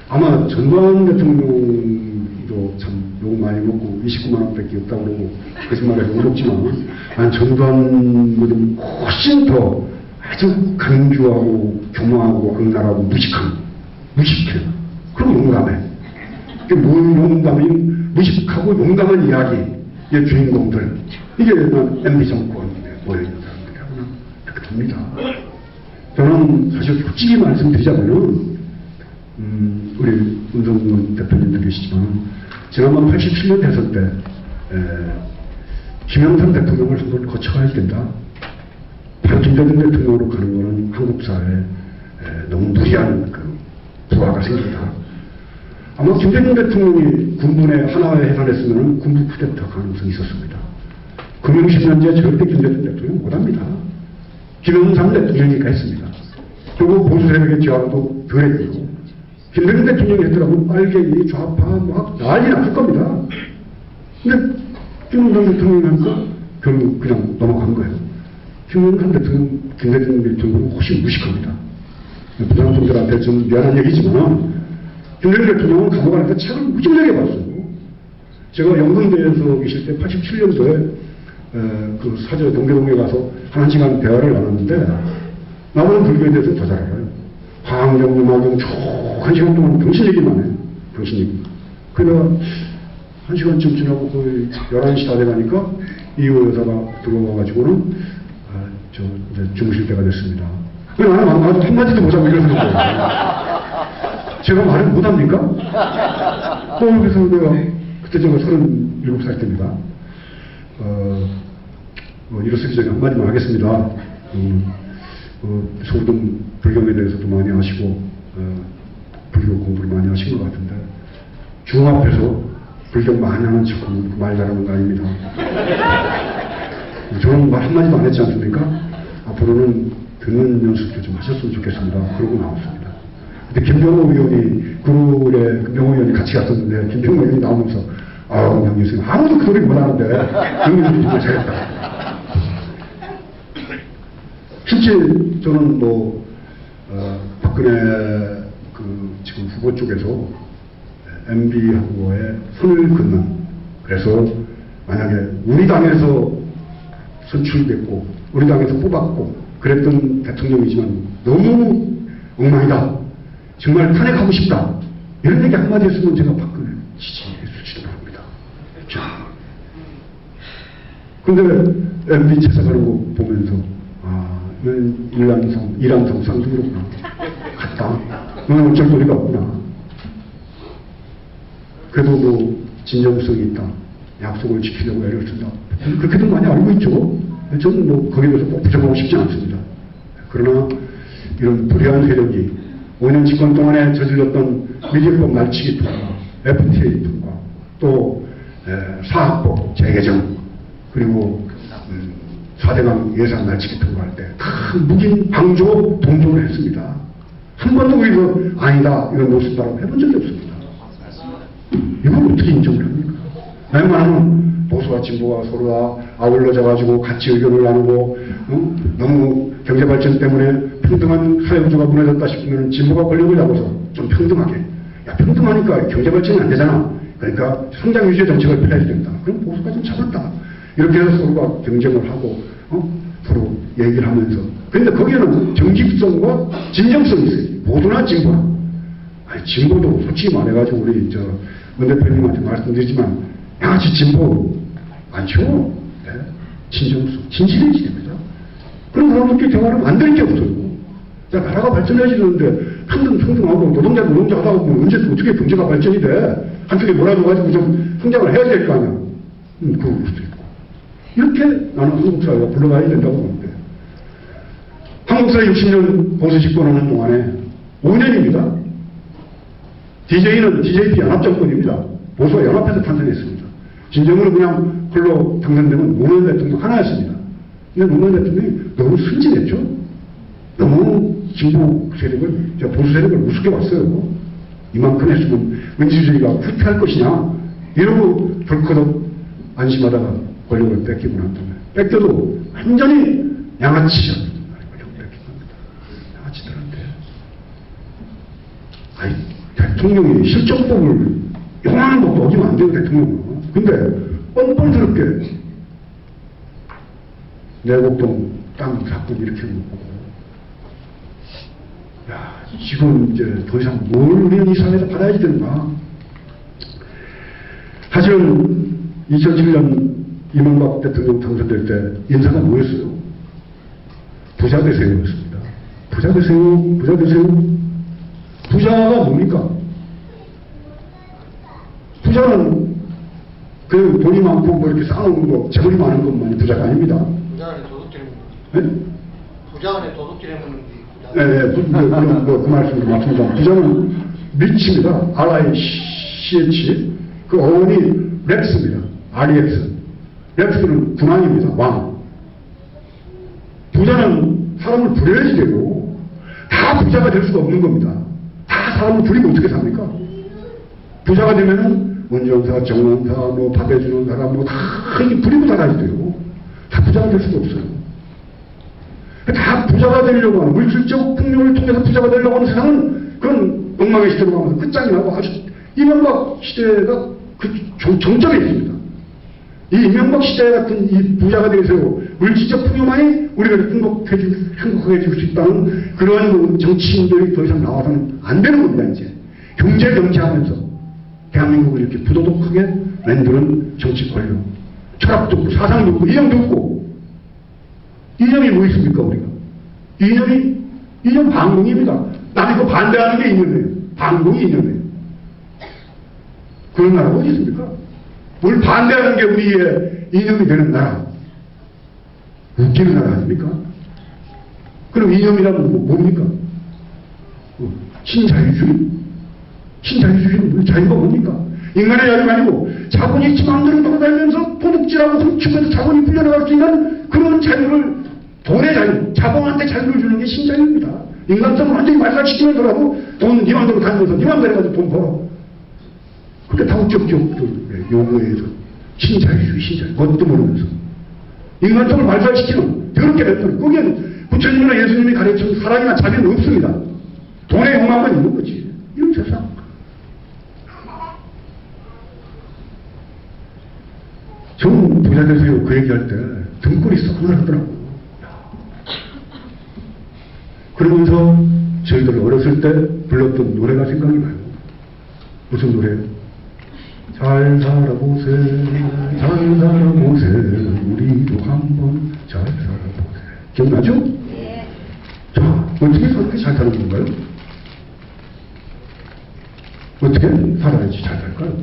[SPEAKER 2] 아마 전두환 대통령도 참 욕 많이 먹고 29만 원밖에 없다고 그러고 거짓말해서 욕 먹지만 난 전두환보다 훨씬 더 아주 강주하고 교만하고 악랄하고 무식해. 그리고 용감해. 용감이 무식하고 용감한 이야기의 주인공들. 이게 MB 정권에 모여있는 사람들이라고 그렇게 봅니다. 저는 사실 솔직히 말씀드리자면은 우리 운동군 대표님도 계시지만 지난번 87년 대선 때 김영삼 대통령을 한번 거쳐야 된다. 김대중 대통령으로 가는 것은 한국 사회에 너무 무리한 부하가 생긴다. 아마 김대중 대통령이 군부의 하나에 해산했으면 군부 쿠데타 가능성이 있었습니다. 금융 10년째 절대 김대중 대통령 못합니다. 김영삼 대통령이 했습니다. 그리고 보수 세력의 지화도 덜 했고 김대중 대통령이 했더라면 빨갱이 좌파 막 난리 났을 겁니다. 근데 김영삼 대통령이 하니까 결국 그냥 넘어간 거예요. 김영삼 대통령, 김대중 대통령은 훨씬 무식합니다. 부장분들한테 좀 미안한 얘기지만 김대중 대통령은 감옥 안에서 책을 무지하게 봤어요. 제가 영등대에서 계실 때 87년도에 그 사저 동계동에 가서 1시간 대화를 나눴는데 나오는 불교에 대해서 더 잘 알아요. 황경, 음악경 쭉 1시간 동안 당신 얘기만 해요. 당신 얘기. 그러다가 1시간쯤 지나고 거의 11시 다 돼가니까 이호 여사가 들어와가지고는 이제 주무실 때가 됐습니다. 나는 한마디도 못하고 일어서는 거예요. 제가 말을 못합니까? 그래서 내가 그때 제가 37살 때입니다. 일어서기 전에 한마디만 하겠습니다. 서울동 불경에 대해서도 많이 아시고 불교 공부를 많이 하신 것 같은데 중앞에서 불경 많이 하는 척하면 말 잘하는 거 아닙니다. 저는 말 한마디도 안 했지 않습니까? 앞으로는 듣는 연습도 좀 하셨으면 좋겠습니다. 그러고 나왔습니다. 근데 김병호 의원이 그룹에 명호 의원이 같이 갔었는데 김병호 의원이 나오면서 양 교수님 아무도 그 소리 못하는데 의원님이 정말 잘했다. 실제 저는 박근혜 지금 후보 쪽에서 MB 후보에 손을 긋는 그래서 만약에 우리 당에서 선출됐고 우리 당에서 뽑았고 그랬던 대통령이지만 너무 엉망이다. 정말 탄핵하고 싶다. 이런 얘기 한마디 했으면 제가 박근혜 지지했을지도 모릅니다. 자, 근데 MB 찾아가는 거 보면서 일란성 쌍둥이로구나. 같다. 너는 어쩔 도리가 없구나. 그래도 진정성이 있다. 약속을 지키려고 애를 쓴다. 그렇게도 많이 알고 있죠. 저는 거기에 대해서 꼭 부정하고 싶지 않습니다. 그러나 이런 불의한 세력이 5년 집권 동안에 저질렀던 미디어법 날치기 통과, FTA 통과, 또 사학법 재개정, 그리고 4대강 예산 날치기 통과할 때 다 묵인, 방조, 동조를 했습니다. 한 번도 우리가 아니다 이런 노릇바람 해본 적이 없습니다. 이걸 어떻게 인정을 합니까? 웬만하면 보수와 진보가 서로 다 아울러져가지고 같이 의견을 나누고 너무 경제발전 때문에 평등한 사회구조가 무너졌다 싶으면 진보가 권력을 잡아서 좀 평등하게 평등하니까 경제발전이 안 되잖아. 그러니까 성장 유지의 정책을 펴야 된다. 그럼 보수가 좀 잡았다. 이렇게 해서 서로가 경쟁을 하고 서로 얘기를 하면서 그런데 거기에는 정직성과 진정성이 있어요. 보수나 진보나. 진보도 솔직히 말해가지고 우리 문 대표님한테 말씀드리지만 양아치 진보 많죠. 네. 진정성, 진실해지야 됩니다. 그런 사람들끼리 대화를 만들 게 없어요. 자, 나라가 발전해지는데 평등하고 노동자 하다 보면 언제 어떻게 경제가 발전이 돼? 한쪽에 몰아줘가지고 좀 성장을 해야 될 거 아니야. 그럴 수도 있고. 이렇게 나는 한국 사회가 불러가야 된다고 봅니다. 한국 사회 60년 보수 집권하는 동안에 5년입니다. DJ는 DJP 연합정권입니다. 보수가 연합해서 탄생했습니다. 진정으로 그냥 홀로 당선되면 노무현 대통령 하나였습니다. 근데 노무현 대통령이 너무 순진했죠. 너무 진보 세력을, 보수 세력을 우습게 봤어요. 이만큼 했으면 민주주의가 후퇴할 것이냐 이러고 덜커덕 안심하다가 권력을 뺏기고 난 다음에 뺏겨도 완전히 양아치죠. 권력을 뺏긴 겁니다. 양아치들한테. 아니, 대통령이 실정법을 용하는 법도 어기면 안 돼요, 대통령은. 근데 뻔뻔스럽게 내곡동 땅 사건 이렇게 놓고 야, 지금 이제 더 이상 뭘 우리는 이 사회에서 받아야 되는가. 하지만 2007년 이명박 대통령 당선될 때 인사가 뭐였어요? 부자 되세요였습니다. 부자 되세요, 부자 되세요. 부자가 뭡니까? 부자는 그 돈이 많고 뭐 이렇게 쌓아놓은 거, 재물이 많은 것만이 부자가 아닙니다.
[SPEAKER 3] 부자 안에 도둑질해
[SPEAKER 2] 네?
[SPEAKER 3] 부자 안에 도둑질해 먹는 게 부자.
[SPEAKER 2] 그 말씀도 맞습니다. 부자는 리치입니다. RICH. 그 어원이 렉스입니다. REX. 렉스는 군왕입니다. 왕. 부자는 사람을 부려야지 되고, 다 부자가 될 수가 없는 겁니다. 다 사람을 부리고 어떻게 삽니까? 부자가 되면은 운전사, 정원사, 뭐 밥 해주는 사람, 뭐 다 부리고 살아야 돼요. 다 부자가 될 수가 없어요. 다 부자가 되려고 하는, 물질적 풍요를 통해서 부자가 되려고 하는 세상은 그건 엉망의 시대로 가면서 끝장이 나고 아주 이명박 시대가 그 정점에 있습니다. 이 이명박 시대 같은 이 부자가 되세요. 물질적 풍요만이 우리가 행복하게 해줄 수 있다는 그런 정치인들이 더 이상 나와서는 안 되는 겁니다, 이제. 경제 정치하면서 대한민국을 이렇게 부도덕하게 만드는 정치 권력. 철학도 없고, 사상도 없고, 이념도 없고. 이념이 뭐 있습니까, 우리가? 이념 반공입니다. 나는 이거 반대하는 게 이념이에요. 반공이 이념이에요. 그런 나라가 어디 있습니까? 뭘 반대하는 게 우리의 이념이 되는 나라. 웃기는 나라 아닙니까? 그럼 이념이라면 뭡니까? 신자유주의? 신자유주의는 자유가 뭡니까? 인간의 자유가 아니고 자본이 지 마음대로 돌아다니면서 도둑질하고 훔치면서 자본이 풀려나갈 수 있는 그런 자유를, 돈의 자유, 자본한테 자유를 주는 게 신자유입니다. 인간성을 완전히 말살시키면서라도 돈 네 맘대로 다니면서 네 맘대로 해가지고 돈 벌어. 그게 다국적적 요구에 의해서 신자유주의, 뭣도 모르면서 인간성을 말살시키는 더럽게 됐더니 거기에는 부처님이나 예수님이 가르친 사랑이나 자비는 없습니다. 돈의 욕망만 있는 거지. 이런 세상. 전 부자 되세요 그 얘기할 때 등골이 서늘하더라고. 그러면서 저희들 어렸을 때 불렀던 노래가 생각이 나요. 무슨 노래요? 잘 살아보세, 잘 살아보세, 우리도 한번 잘 살아보세. 기억나죠? 네. 자, 어떻게 그렇게 잘 사는 건가요? 어떻게 살아야지 잘 살까요?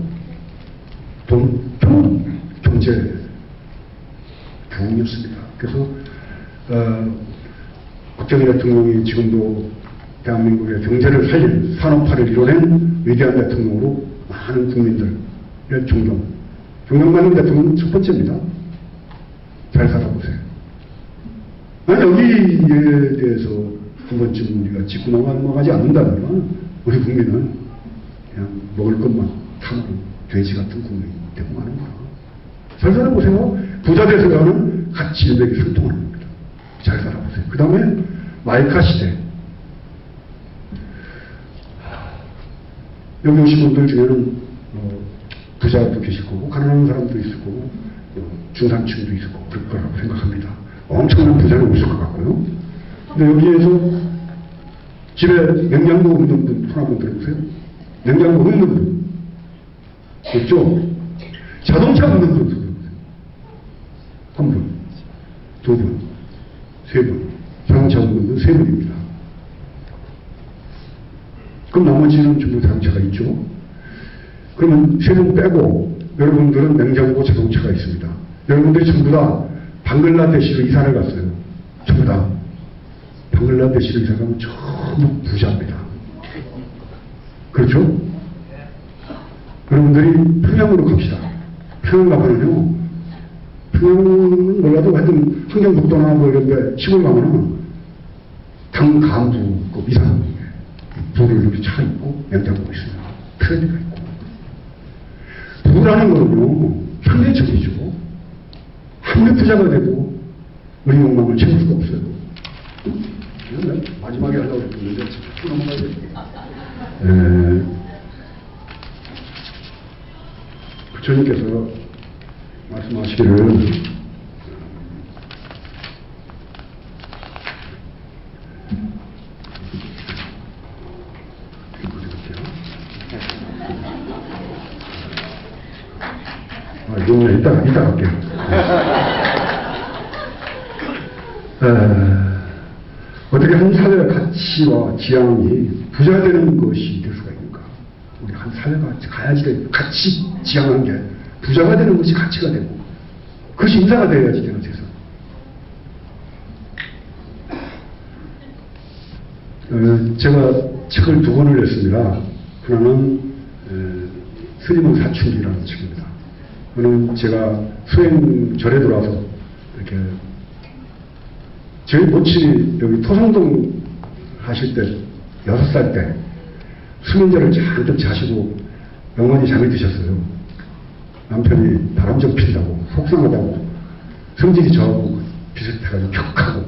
[SPEAKER 2] 돈, 경제, 부흥이었습니다. 그래서 박정희 대통령이 지금도 대한민국의 경제를 살린 산업화를 이뤄낸 위대한 대통령으로 많은 국민들의 존경받는 대통령은 첫 번째입니다. 잘 살아보세요. 난 여기에 대해서 한 번쯤 우리가 짚고 넘어가지 않는다면 우리 국민은 그냥 먹을 것만 탐하는 돼지 같은 국민이 되고 마는 거야. 잘 살아보세요. 부자 되세요는 가치 일백이 상통하는 겁니다. 잘 살아보세요. 그 다음에 마이카 시대. 여기 오신 분들 중에는 부자도 계실 거고 가난한 사람도 있을 거고 중산층도 있을 거고 그럴 거라고 생각합니다. 엄청난 부자는 없을 것 같고요. 근데 여기에서 집에 냉장고 없는 분 손 한번 들어보세요. 냉장고 없는 분 있죠? 자동차 없는 분 손 들어보세요. 한 분, 두 분, 세 분. 자동차 없는 분 세 분입니다. 그럼 나머지는 전부 자동차가 있죠. 그러면 세 분 빼고 여러분들은 냉장고 자동차가 있습니다. 여러분들이 전부 다 방글라데시로 이사를 갔어요. 전부 다 방글라데시로 이사 가면 전부 부자입니다. 그렇죠? 여러분들이 평양으로 갑시다. 평양 가면요 평양은 몰라도 하여튼 환경북도나 뭐 이런 데 시골 가면은 당 간부급 이상 불을 이렇게 차 있고 냉장고 있어요. 트레이가 있고. 부라는 거는요, 현대적이죠. 아무리 부자가 돼도 우리 욕망을 채울 수가 없어요. 마지막에 하려고 했는데, 쭉 넘어가야 돼. 부처님께서 말씀하시기를, 이거는 이따 할게요. 어떻게 한 사회의 가치와 지향이 부자 되는 것이 될 수가 있는가? 우리 한 사회가 가야지 될 가치 지향하는 게 부자가 되는 것이 가치가 되고 그것이 인사가 되어야지 되는 세상. 제가 책을 2권을 냈습니다. 하나는 스님은 사춘기라는 책입니다. 그는 제가 수행절에 들어와서 이렇게 저희 모친이 여기 토성동 하실 때 6살 때 수면제를 잔뜩 자시고 영원히 잠이 드셨어요. 남편이 바람 좀 핀다고 속상하다고 성질이 저하고 비슷해가지고 격하고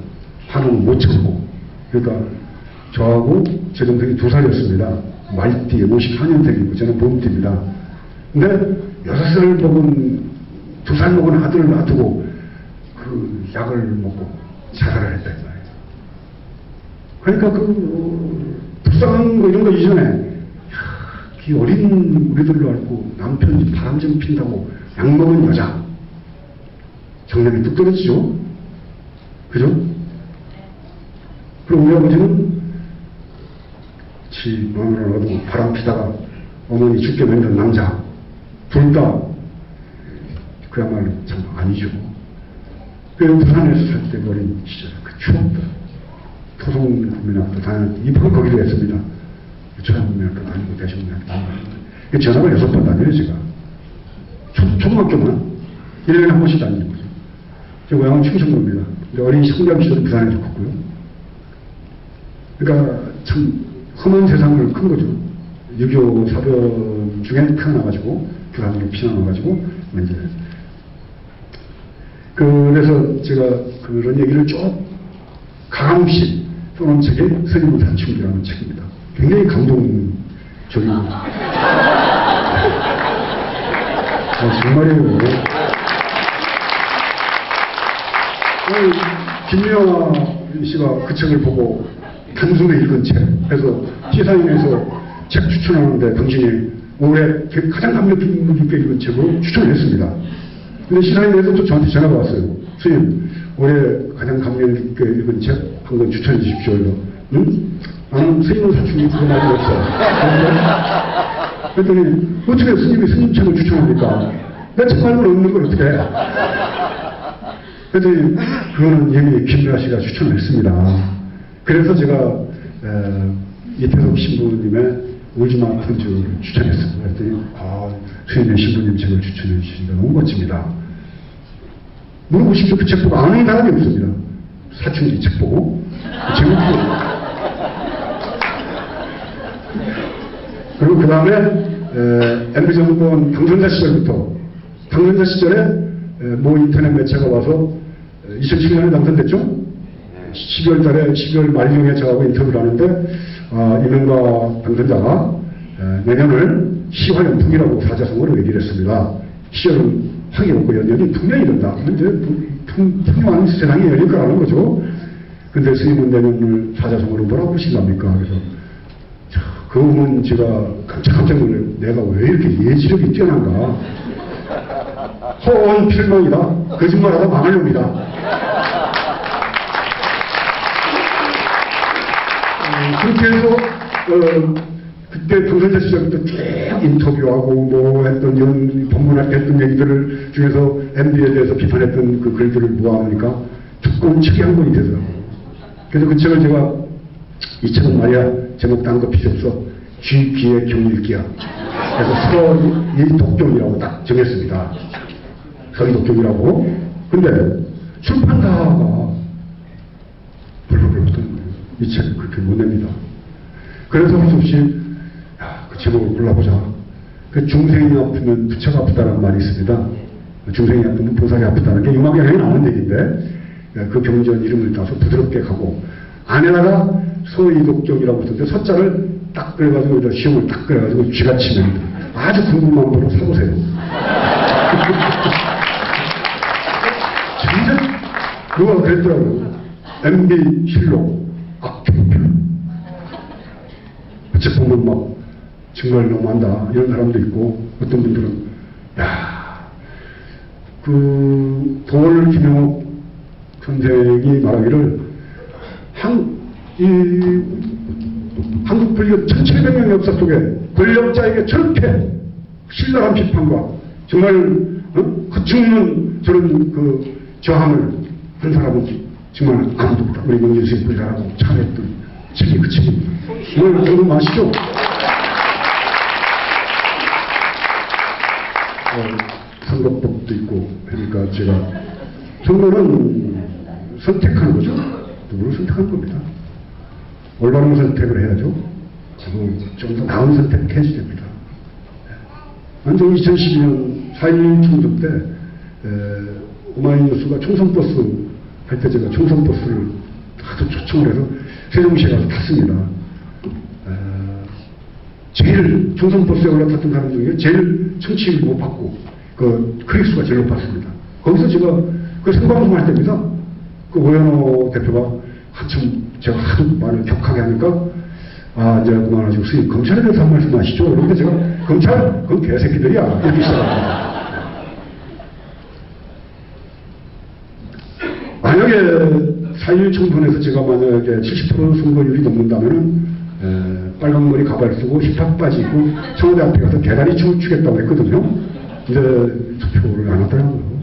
[SPEAKER 2] 화는 못 참고 그러니까 저하고 제 동생이 2살이었습니다. 말띠 54년생이고 저는 봄띠입니다. 근데 6살 먹은 2살 먹은 아들을 놔두고 그 약을 먹고 자살을 했다 이 말이에요. 그러니까 불쌍한 거 이런 거 이전에 이 어린 우리들로 알고 남편이 바람 좀 핀다고 약 먹은 여자 정량이 뚝 떨어지죠. 그죠? 그럼 우리 아버지는 지 마누라를 얻고 바람 피다가 어머니 죽게 만든 남자 둘 다 그야말로 참 아니죠. 그 부산에서 살 때 어린 시절 그 추억들 토성국민학교 다녔는데 입학은 거기로 했습니다. 초등학교 다니고 대신학교 다니고 전학을 6번 다녀요 제가. 초등학교만 1년에 한 번씩 다니는 거죠. 제 고향은 충청도입니다. 어린 성장 시절은 부산에 죽었고요. 그러니까 참 험한 세상을 큰 거죠. 6.25 사변 중에 태어나가지고 부산으로 피난와가지고 이제 그래서 제가 그런 얘기를 쭉 가감없이 써놓은 책이 스님은 사춘기라는 책입니다. 굉장히 감동적이고 정말이에요. 김미화 씨가 그 책을 보고 단숨에 읽은 책 그래서 시사인에서 책 추천하는데 당신이 올해 가장 감명 깊게 읽은 책으로 추천을 했습니다. 근데 시사인에서 또 저한테 전화가 왔어요. 스님, 올해 가장 감명 깊게 읽은 책 한 권 추천해 주십시오. 응? 나는 스님은 사춘기 그거 말이 없어. 그랬더니 어떻게 스님이 스님 책을 추천합니까? 내 책 말고는 없는 걸 어떻게 해? 그랬더니 그거는 이미 김미화 씨가 추천을 했습니다. 그래서 제가 이태석 신부님의 울지마 편지를 추천했어요. 그랬더니 스님의 신부님 책을 추천해 주시니까 너무 멋집니다. 물어보십시오. 그 책 보고 아는 사람이 없습니다. 사춘기 책 보고 재밌고 그리고 그 다음에 MB 정권 당선자 시절부터 당선자 시절에 모 인터넷 매체가 와서 2007년에 당선됐죠? 12월 달에 12월 말경에 저하고 인터뷰를 하는데 이명박 당선자가 내년을 시화연풍이라고 사자성어로 얘기를 했습니다. 시절은 확이 없고 연년이 풍년이 된다. 이제 풍요한 세상이 열릴 거라는 거죠. 근데 스님은 내년을 사자성어로 뭐라고 하신답니까? 그래서 그러면 제가 깜짝 놀라요. 내가 왜 이렇게 예지력이 뛰어난가? 허언 필망이다. 거짓말하다 망하렵니다. 그렇게 해서 그때 당선자 시절부터 쭉 인터뷰하고 뭐 했던 법문할 때 했던 얘기들을 중에서 MB에 대해서 비판했던 그 글들을 모아보니까 두꺼운 책이 한 권이 되더라고요. 그래서 그 책을 제가 이 책은 말이야 제목 딴 거 필요 없어 귀 귀의 경읽기야. 그래서 서리 독경이라고 딱 정했습니다. 서리 독경이라고. 근데 출판사가 불법을 하던 거예요. 이 책 그렇게 못 냅니다. 그래서 할 수 없이 그 제목을 골라보자. 그 중생이 아프면 부처가 아프다는 말이 있습니다. 중생이 아프면 보살이 아프다는 게 유마경에 나오는 얘기인데 그 경전 이름을 따서 부드럽게 가고 안에다가 소이독경이라고 했는데 서자를 딱 그래가지고 시험을 딱 그래가지고 쥐가 치면 아주 궁금한 거로 사보세요. 진짜 누가 그랬더라고요. MB 실록 악평편. 어찌 보면 막 정말 너무한다 이런 사람도 있고 어떤 분들은 그 도월 김영옥 선생이 말하기를 한국 불교 1700년의 역사 속에 권력자에게 저렇게 신랄한 비판과 정말 거침없는 저런 그 저항을 한 사람은 정말 아무도 없다. 우리 명진스님 불가라고 참했던 책이 그 책입니다. 오늘 여러분 아시죠? 선거법도 있고 그러니까 제가 선거는 선택하는 거죠. 누구를 선택하는 겁니다. 올바른 선택을 해야죠. 좀 더 나은 선택을 해야지 됩니다. 완전 2012년 4.1 총선 때 오마이뉴스가 총선버스 할 때 제가 총선버스를 하도 초청을 해서 세종시에 가서 탔습니다. 제일 총선버스에 올라탔던 사람 중에 제일 청취율 못 받고 그 클릭수가 제일 높았습니다. 거기서 제가 그 생방송 할 때입니다. 그 오연호 대표가 한참 제가 하도 말을 격하게 하니까 이제 그만하시고 스님 검찰에 대해서 한 말씀 하시죠. 그런데 제가 검찰? 그건 개새끼들이야. 이렇게 시작합니다. 만약에 4.1 총선에서 제가 만약에 70% 선거율이 넘는다면은 빨간머리 가발 쓰고 힙합 빠지고 청와대 앞에 가서 대단히 춤을 추겠다고 했거든요. 근데 투표를 안 하더라고요.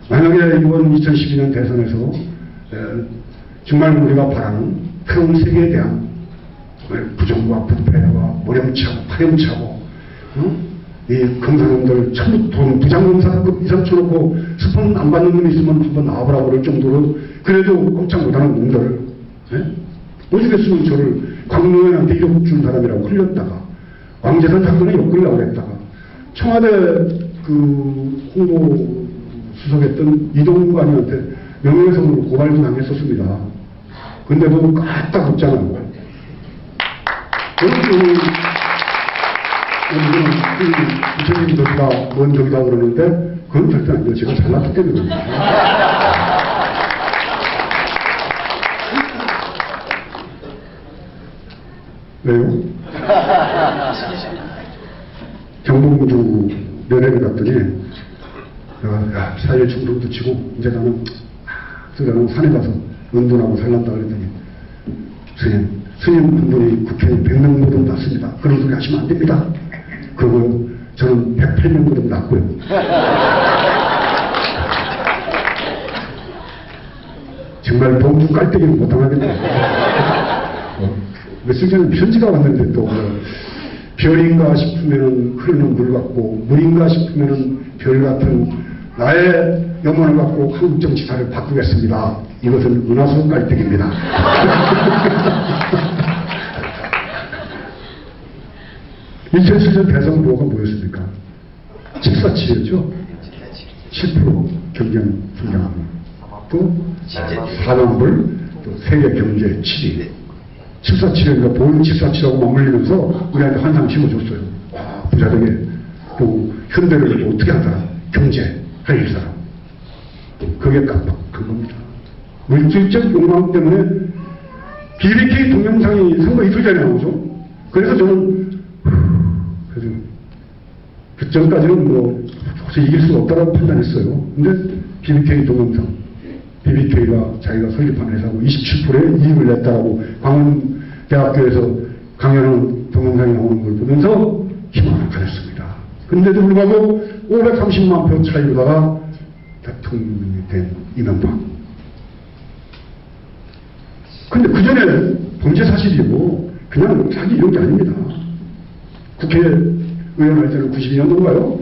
[SPEAKER 2] 만약에 이번 2012년 대선에서 정말 우리가 바라는 새로운 세계에 대한 부정과 부패와 모렴치하고 파렴치하고 이 검사놈들 전부 돈 부장검사급 이상 쳐놓고 스폰 안 받는 놈이 있으면 한번 나와보라고 그럴 정도로 그래도 꼼짝 못하는 놈들 오죽했으면 저를 광노현한테 1억 준 사람이라고 흘렸다가 왕재산 사건에 엮으려고 했다가 청와대 그 홍보 수석했던 이동욱 관이한테 명예훼손으로 고발도 당했었습니다. 근데도 까딱 없잖아요. 부처님 저기다 뭔 저기다 그러는데 그건 절대 안 돼요. 제가 잘났기 때문에 왜요? 경복궁주 면회를 갔더니 내가 4.1 충돌도 치고 이제 나는 산에 가서 은둔하고 살란다 그랬더니 스님 한 분이 국회의원 100명보다 낫습니다. 그런 소리 하시면 안 됩니다. 그리고 저는 108명보다 낫고요. 정말 봉주 깔때기는 못당하겠네요. 며칠 전에 편지가 왔는데 또 별인가 싶으면 흐르는 물 같고 물인가 싶으면 별 같은 나의 영혼을 갖고 한국 정치사를 바꾸겠습니다. 이것은 은하수 깔때기입니다. 2007년 대선 후보가 뭐였습니까? 747이었죠? 7% 경쟁 성장하고 또 4년불 또 세계 경제 7위 747이니까 본 747하고 맞물리면서 우리한테 환상 심어줬어요. 부자되게 또 현대를 뭐 어떻게 하더라 경제 할 사람 그게 깜빡한 겁니다. 물질적 욕망 때문에 BBK 동영상이 선거 이틀 전에 나오죠. 그래서 저는 그 전까지는 뭐 이길 수가 없다고 판단했어요. 근데 BBK 동영상 BBK가 자기가 설립한 회사고 27%의 이익을 냈다라고 광운대학교에서 강연하는 동영상이 나오는 걸 보면서 희망을 가졌습니다. 근데도 불구하고 530만 표 차이로다가 대통령이 된 이명박. 근데 그 전에 범죄 사실이고 그냥 자기 이런 게 아닙니다. 국회의원 할 때는 92년도인가요?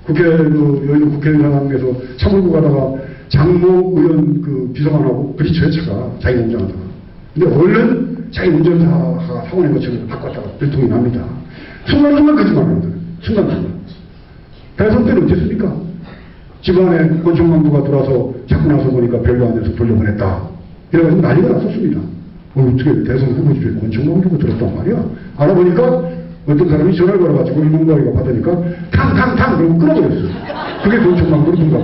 [SPEAKER 2] 여의도 국회의원장에서 차물고 가다가 장모 의원 그 비서관하고 부딪혀요, 차가. 자기 운전하다가. 근데 얼른 자기 운전사가 사고 낸 것처럼 바꿨다가 불통이 납니다. 순간순간 거짓말을 합니다. 순간순간. 대선 때는 어땠습니까? 집안에 권총강도가 들어와서 자꾸 나서 보니까 별거 안 해서 돌려보냈다. 이래가지고 난리가 났었습니다. 어떻게 대선 후보 집에 권총강도가 들었단 말이야. 알아보니까 어떤 사람이 전화를 걸어가지고 이명박이가 받으니까 탕탕탕 그러고 끊어버렸어요. 그게 권총강도로 둔가.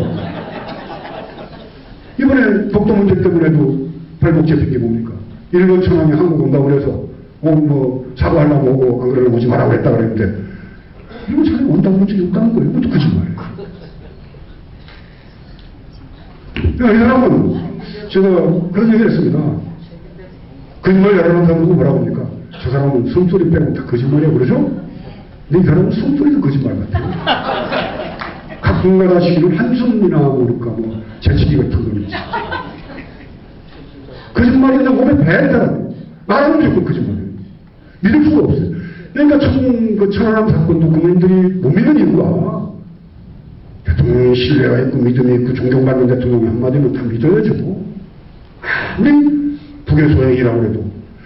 [SPEAKER 2] 이번에 독도 문제 때문에도 발목 잡힌 게 뭡니까? 일본 천황이 한국 온다고 그래서 사과하려고 오고 안 그러면 오지 말라고 했다 그랬는데 일본 천황이 온다고 한 적이 없다는 거예요. 그것도 거짓말이에요. 이 사람은 제가 그런 얘기를 했습니다. 거짓말 잘하는 사람 보고 뭐라고 합니까? 저 사람은 숨소리 빼고 다 거짓말이야 그러죠? 근데 이 사람은 숨소리도 거짓말 같아요. 가끔가다 시기는 한숨이나 모를까 재치기 같은 거는 거짓말이 그냥 몸에 배는 사람 말하면 무조건 거짓말이에요. 믿을 수가 없어요. 그러니까 천안함 사건도 국민들이 못 믿는 이유가 대통령이 신뢰가 있고 믿음이 있고 존경받는 대통령이 한마디면 다 믿어야죠. 아무리 북의 소행이라고 해도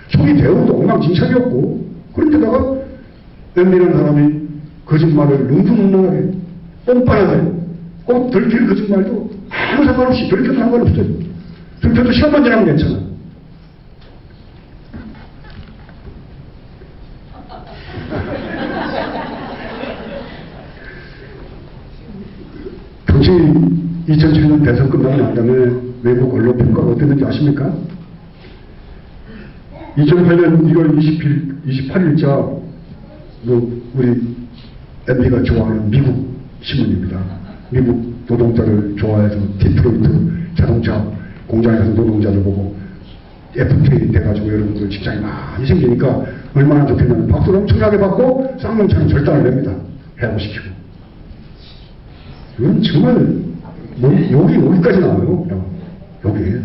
[SPEAKER 2] 속이 대우도 엉망진창이었고 그런데다가 MB라는 사람이 거짓말을 능수능란하게 뻔뻔하게 꼭 들킬 거짓말도 아무 상관없이 들켜도 상관없어요. 들켜도 시간만 지나면 괜찮아. 당시 2007년 대선 끝나고 난 다음에 외국 언론 평가가 어땠는지 아십니까? 2008년 1월 28일자 우리 MB가 좋아하는 미국 신문입니다. 미국 노동자를 좋아해서 디트로이트 자동차 공장에서 노동자들 보고 FTA 돼가지고 여러분들 직장이 많이 생기니까 얼마나 좋겠냐면 박수를 엄청나게 받고 쌍용차는 절단을 냅니다. 해고시키고. 이건 정말 여기까지 나와요. 여기.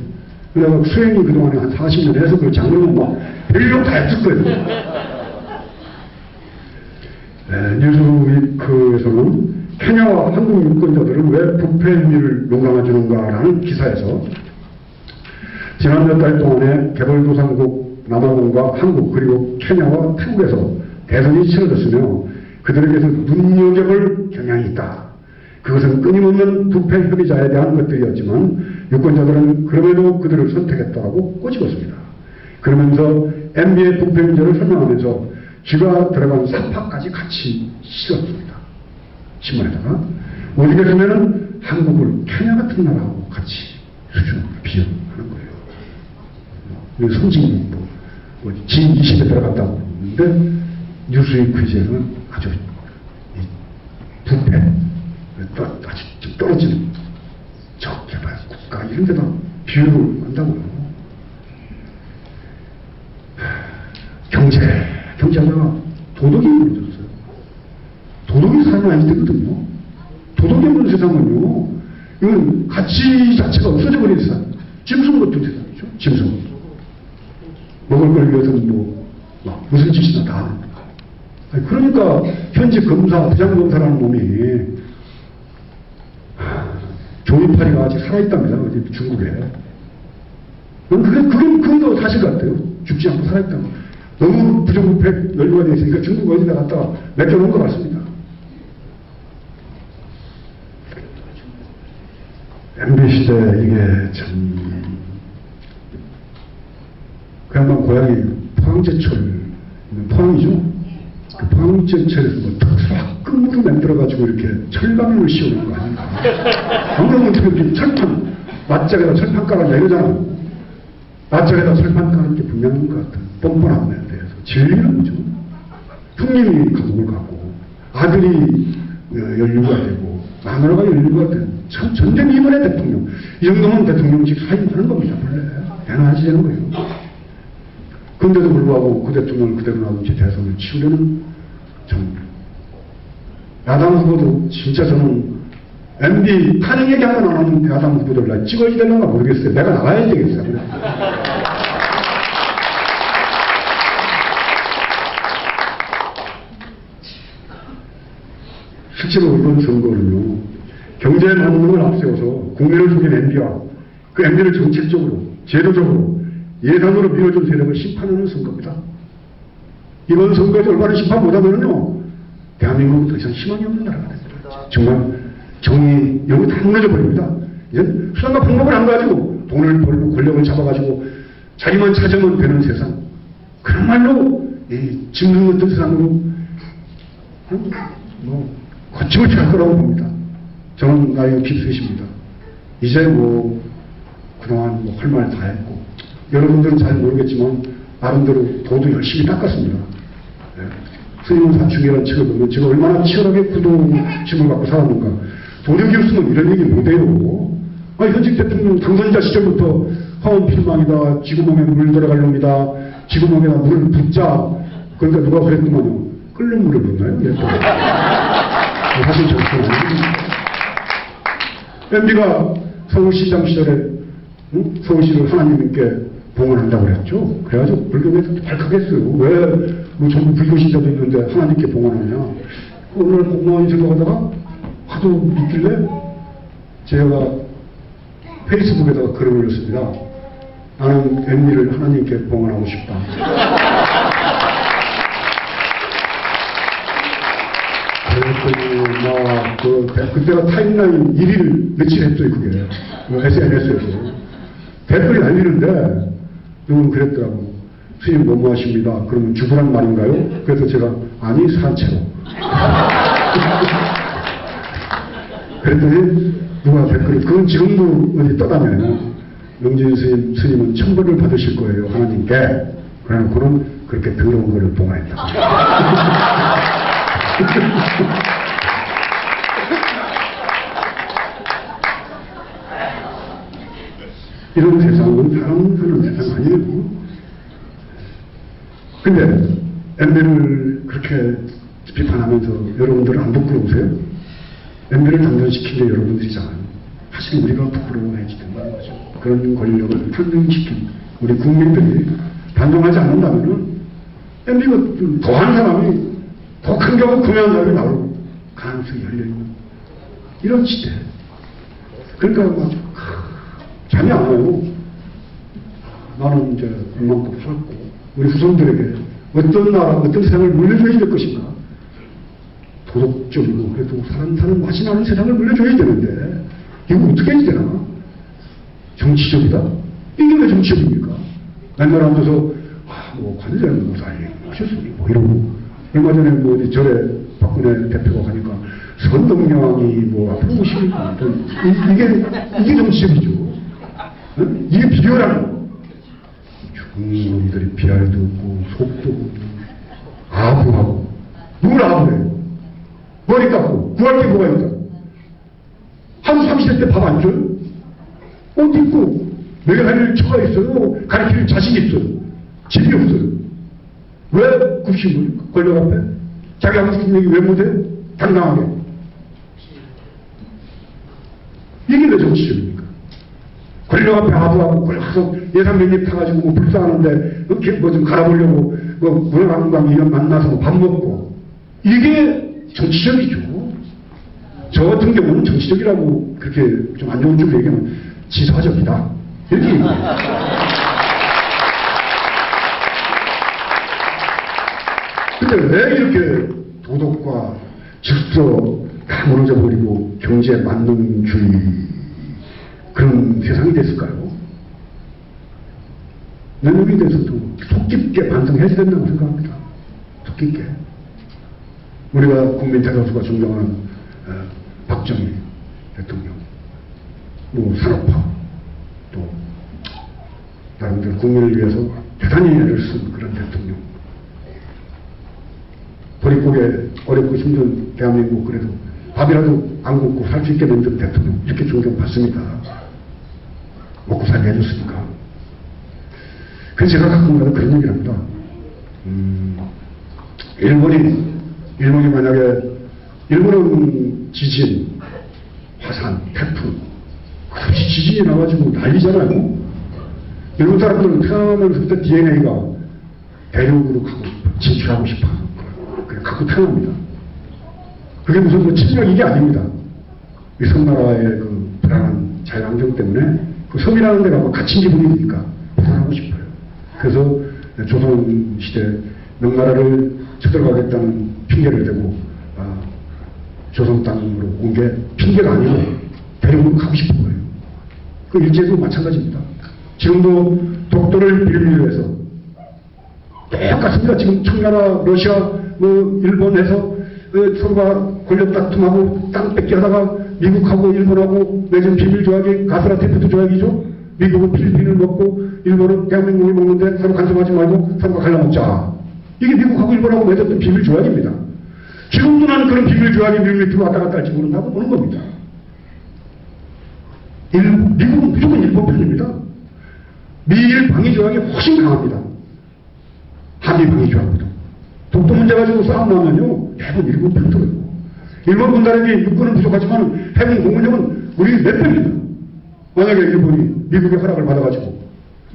[SPEAKER 2] 그래서 수행이 그동안에 한 40년 해서 그 장르는 별로 다 했을 거예요. 뉴스위크에서는 케냐와 한국 유권자들은 왜 부패 행위를 용감해주는가라는 기사에서 지난 몇 달 동안에 개발도상국 남아공과 한국 그리고 케냐와 태국에서 대선이 치러졌으며 그들에게서 눈여겨볼 경향이 있다. 그것은 끊임없는 부패 혐의자에 대한 것들이었지만 유권자들은 그럼에도 그들을 선택했다고 꼬집었습니다. 그러면서 MB의 부패 문제를 설명하면서 쥐가 들어간 사파까지 같이 실었습니다. 신문에다가 어디에 보면은 한국을 케냐 같은 나라하고 같이 수준으로 비교하는 거예요. 선진국 G20에 들어갔다고 그러는데 뉴스위크에는 아주 부패 아주 떨어지는 저개발 국가 이런 데다 비유를 한다고요. 경제하다가 도덕이 무너졌어요. 도덕이 사람 아닐 때거든요. 도덕이 없는 세상은요, 이건 가치 자체가 없어져 버린 세상. 짐승 같은 세상이죠. 짐승. 먹을 걸 위해서는 무슨 짓이나 다 하는 거예요. 그러니까 현재 검사, 부장검사라는 놈이 조이파리가 아직 살아있답니다. 어디 중국에. 그게 더 사실 같아요. 죽지 않고 살아있다는 거. 너무 부정부패 연루가 되어 있으니까 중국 어디다 갔다가 맡겨놓은 것 같습니다. MB 시대 이게 참 그야말로 고향이 포항제철 포항이죠. 그 포항제철에서 특수학금으로 만들어가지고 이렇게 철강을 씌우는 거 아닌가. 방금은 이렇게 철판 맞짝에다 철판 깔았냐 이러잖아. 맞짝에다 철판 깔은 게 분명한 것 같은 뻔뻔한 면에 대해서 진리는 거죠. 형님이 감옥을 갖고 아들이 연루가 되고 마누라가 연루가 된 참 전쟁 이번의 대통령. 이 정도면 대통령직 사임하는 겁니다. 원래 대단하지 되는 거예요. 그런데도 불구하고 그 대통령을 그대로 놔둔 채 대선을 치우려는 참 야당 후보도 진짜 저는 MB 탄핵 얘기 한번 안 하는 야당 후보들 나 찍어야 되는가 모르겠어요. 내가 나가야 되겠어요. 실제로 이번 선거는요, 경제 만능을 앞세워서 국민을 속인 MB와 그 MB를 정책적으로, 제도적으로, 예산으로 밀어준 세력을 심판하는 선거입니다. 이번 선거에서 얼마나 심판 못하면요, 대한민국은 더 이상 희망이 없는 나라가 됩니다. 정말 정의, 여기 다 무너져버립니다. 이제 수단과 방법을 안 가지고 돈을 벌고 권력을 잡아가지고 자기만 찾으면 되는 세상. 그런 말로 이 짐승 같은 세상으로 거침을 취할 거라고 봅니다. 저는 나이가 63입니다. 이제 그동안 할 말 다 했고, 여러분들은 잘 모르겠지만 나름대로 도도 열심히 닦았습니다. 네. 스님은 사축이라는 책을 보면 제가 얼마나 치열하게 구도심을 갖고 살았는가. 도력이 없으면 이런 얘기 못해요. 현직 대통령 당선자 시절부터 화원 필망이다, 지구멍에 물 들어갈 놈이다, 지구멍에다 물을 붓자. 그러니까 누가 그랬더만요. 끓는 물을 붓나요? 예, 사실 저렇게 MB가 서울시장 시절에 서울시를 하나님께 봉헌한다고 그랬죠. 그래가지고 불교에서 발칵 했어요. 왜 전부 불교 신자도 있는데 하나님께 봉헌하느냐. 오늘 공무원이 생각하다가 하도 믿길래 제가 페이스북에다가 글을 올렸습니다. 나는 MB를 하나님께 봉헌하고 싶다. 그랬더니 그때가 타임라인 1위를 며칠 했어요. 그게 SNS에서 댓글이 달리는데 누군 그랬더라고. 스님 뭐뭐 하십니다. 그러면 죽으란 말인가요? 그래서 제가 아니 산채로. 그랬더니 누가 댓글이 그건 지금도 어디 떠다녀요. 명진 스님은 천벌을 받으실 거예요. 하나님께. 그래놓고는 그렇게 더러운 거를 봉헌했다. 이런 세상은 사랑하는 세상 아니에요. 근데 MB를 그렇게 비판하면서 여러분들은 안 부끄러우세요? MB를 당선시킨 게 여러분들이잖아요. 사실 우리가 부끄러워해야 된다는 거죠. 그런 권력을 탄생시킨 우리 국민들이 반성하지 않는다면 MB가 더한 사람이 더 큰 경우 구매한 사람이 나올 가능성이 열려있는 이런 시대. 그러니까 잠이 안 와요. 나는 이제 이만큼 살고 우리 후손들에게 어떤 나라, 어떤 세상을 물려줘야 될 것인가. 도덕적이고 그래도 사람 맛이 나는 세상을 물려줘야 되는데 이거 어떻게 해야 되나? 정치적이다? 이게 왜 정치적입니까? 맨날 앉아서 관대자는 무사히 하셨으니 이러고 얼마 전에 어디 절에 박근혜 대표가 가니까 선동량이 앞으로 오시니까 이게 정치적이죠. 응? 이게 비교라는 거. 죽은 놈들이 비하에도 없고 속도 없고 아부하고 누굴 아부해요? 머리 깎고 구할 게 뭐가 있다? 한 30대 밥 안 줘요? 옷 입고 내가 할 처가 있어요. 가르칠 자신 있어요. 집이 없어요. 왜 굽신 거예요? 권력 앞에? 자기 하고 싶은 얘기 왜 못해? 당당하게. 이게 왜 정치적입니까? 권력 앞에 아부하고 계속 예산 면입 타가지고 불쌍하는데 좀 갈아보려고 문화관광 이런 만나서 밥 먹고 이게 정치적이죠. 저 같은 경우는 정치적이라고 그렇게 좀 안 좋은 쪽으로 얘기하면 지사적이다. 이렇게 얘기해요. 근데 왜 이렇게 도덕과 질서 다 무너져 버리고 경제 만능주의 그런 세상이 됐을까요? 내놈에 대해서도 속 깊게 반성해야 된다고 생각합니다. 속 깊게. 우리가 국민 대다수가 존경하는 박정희 대통령, 산업화, 또 나름대로 국민을 위해서 대단히 애를 쓴 그런 대통령. 보릿고개 어렵고 힘든 대한민국 그래도 밥이라도 안 굶고 살 수 있게 만든 대통령 이렇게 존경받습니다. 먹고 살게 해줬으니까. 그래서 제가 가끔가다 그런 얘기를 합니다. 일본이 만약에 일본은 지진, 화산, 태풍 그렇지 지진이 나가지고 난리잖아요. 일본 사람들은 태어나면서부터 DNA가 대륙으로 가고 진출하고 싶어. 그래 갖고 태어납니다. 그게 무슨 뭐 침략 이게 아닙니다. 이 섬나라의 그 불안한 자연환경 때문에 그 섬이라는 데가 뭐 갇힌 기분이니까 벗어나고 싶어요. 그래서 조선시대 명나라를 쳐들어가겠다는 핑계를 대고 조선 땅으로 온 게 핑계가 아니고 데리고 가고 싶은 거예요. 그 일제도 마찬가지입니다. 지금도 독도를 빌기 위해서 똑같습니다. 지금 청나라, 러시아, 뭐 일본에서 서로가 권력 다툼하고 땅 뺏기 하다가 미국하고 일본하고 내전 비밀 조약이 가스라테프트 조약이죠. 미국은 필리핀을 먹고 일본은 대한민국을 먹는데 서로 간섭하지 말고 서로가 갈라먹자. 이게 미국하고 일본하고 맺었던 비밀 조약입니다. 지금도 나는 그런 비밀 조약이 미국 밑으로 왔다 갔다 할지 모른다고 보는 겁니다. 미국은 무조건 일본 편입니다. 미일 방위 조약이 훨씬 강합니다. 한미 방위 조약보다. 독도 문제 가지고 싸움 나면요, 대부분 일본 편이더라고요. 일본 군단에게 육군은 부족하지만 해군 공군력은 우리 몇 배입니다. 만약에 일본이 미국의 허락을 받아가지고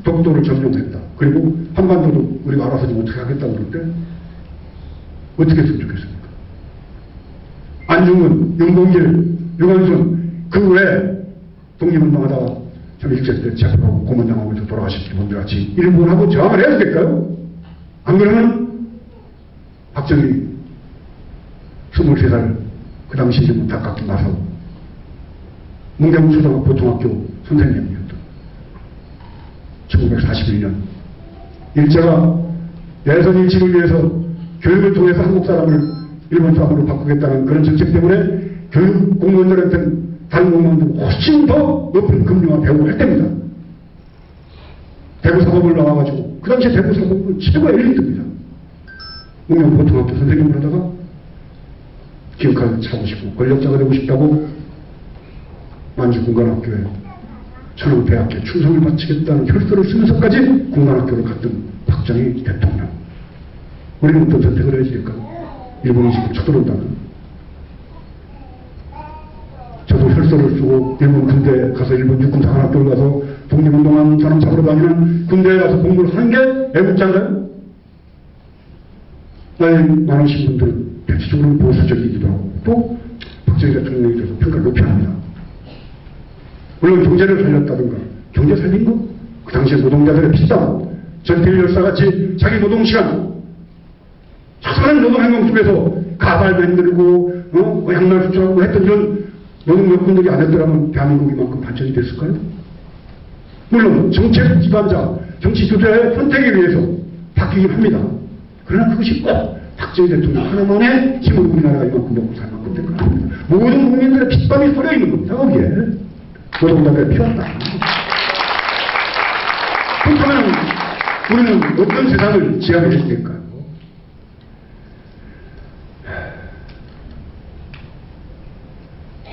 [SPEAKER 2] 독도를 점령했다. 그리고 한반도도 우리가 알아서 좀 어떻게 하겠다고 그럴 때 어떻게 했으면 좋겠습니까? 안중근, 윤봉길, 유관순 그 외에 독립운동하다가 참 일제 때 체포하고 고문당하면서 돌아가신 분들 같이 일본하고 저항을 해야 될까요? 안 그러면 박정희 23살 그 당시 이제 다 깎고 나서 문경초등학교 보통학교 선생님이었던 1941년 일제가 예선 일치를 위해서 교육을 통해서 한국 사람을 일본 사람으로 바꾸겠다는 그런 정책 때문에 교육 공무원들한테는 다른 공무원들은 훨씬 더 높은 금리와 배우고 할 때입니다. 대구 사법을 나와가지고 그 당시에 대구 사법은 최고의 엘리트입니다. 문경 보통학교 선생님을 하다가 기억하고 차고 싶고 권력자가 되고 싶다고 만주군관학교에 천황대학교에 충성을 바치겠다는 혈서를 쓰면서까지 군관학교를 갔던 박정희 대통령. 우리는 어떤 선택을 해야지 될까요? 일본이 지금 쳐들어온다는. 저도 혈서를 쓰고 일본 군대에 가서 일본 육군 사관학교를 가서 독립운동하는 사람 잡으러 다니는 군대에 가서 공부를 하는 게 애국자인가요? 나이 많으신 분들은 대체적으로 보수적이기도 하고 또 박정희 대통령에 대해서 평가를 높이 합니다. 물론 경제를 살렸다든가 경제 살린 거? 그 당시에 노동자들의 비싸 전태일 열사같이 자기 노동시간 자잘한 노동행동 속에서 가발 만들고 양말 수출하고 했던 이런 노동력분들이 안 했더라면 대한민국이 이만큼 발전이 됐을까요? 물론 정책 기반자 정치 주체의 선택에 의해서 바뀌긴 합니다. 그러나 그것이 꼭 박정희 대통령 하나만의 힘으로 우리나라가 이만큼 먹고 살 만큼 된 겁니다. 모든 국민들의 핏밤이 서려 있는 겁니다. 거기에 노동자들의 피왔다. 그렇다면 우리는 어떤 세상을 지향해야 될까요?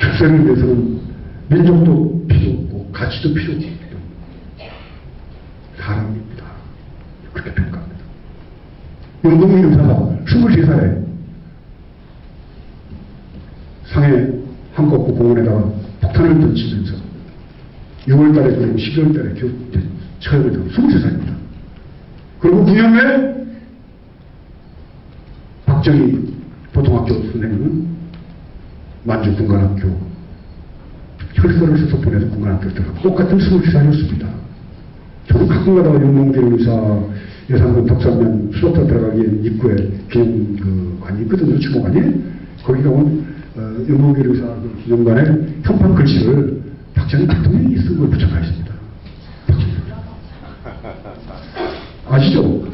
[SPEAKER 2] 출세를 위해서는 민족도 필요 없고 가치도 필요 없기 때문에 사람입니다. 그렇게 평가합니다. 윤동민 의사가 23살에 상해 한국구 공원에다가 폭탄을 던지면서 6월달에 그리고 12월달에 처형을 되고 23살입니다. 그리고 9년 후에 박정희 보통학교 선생님은 만주 군관학교 혈서를 써서 보내서 군관학교를 들어가고 똑같은 23살이었습니다. 저는 가끔 가다가 윤봉길 의사 예산군 덕산면 수도타 들어가기엔 입구에 기념관이 있거든요. 추모관이. 거기 가면 윤봉길 의사 기념관에 현판 글씨를 박정희 대통령이 쓴 걸 붙여가 있습니다. 아시죠?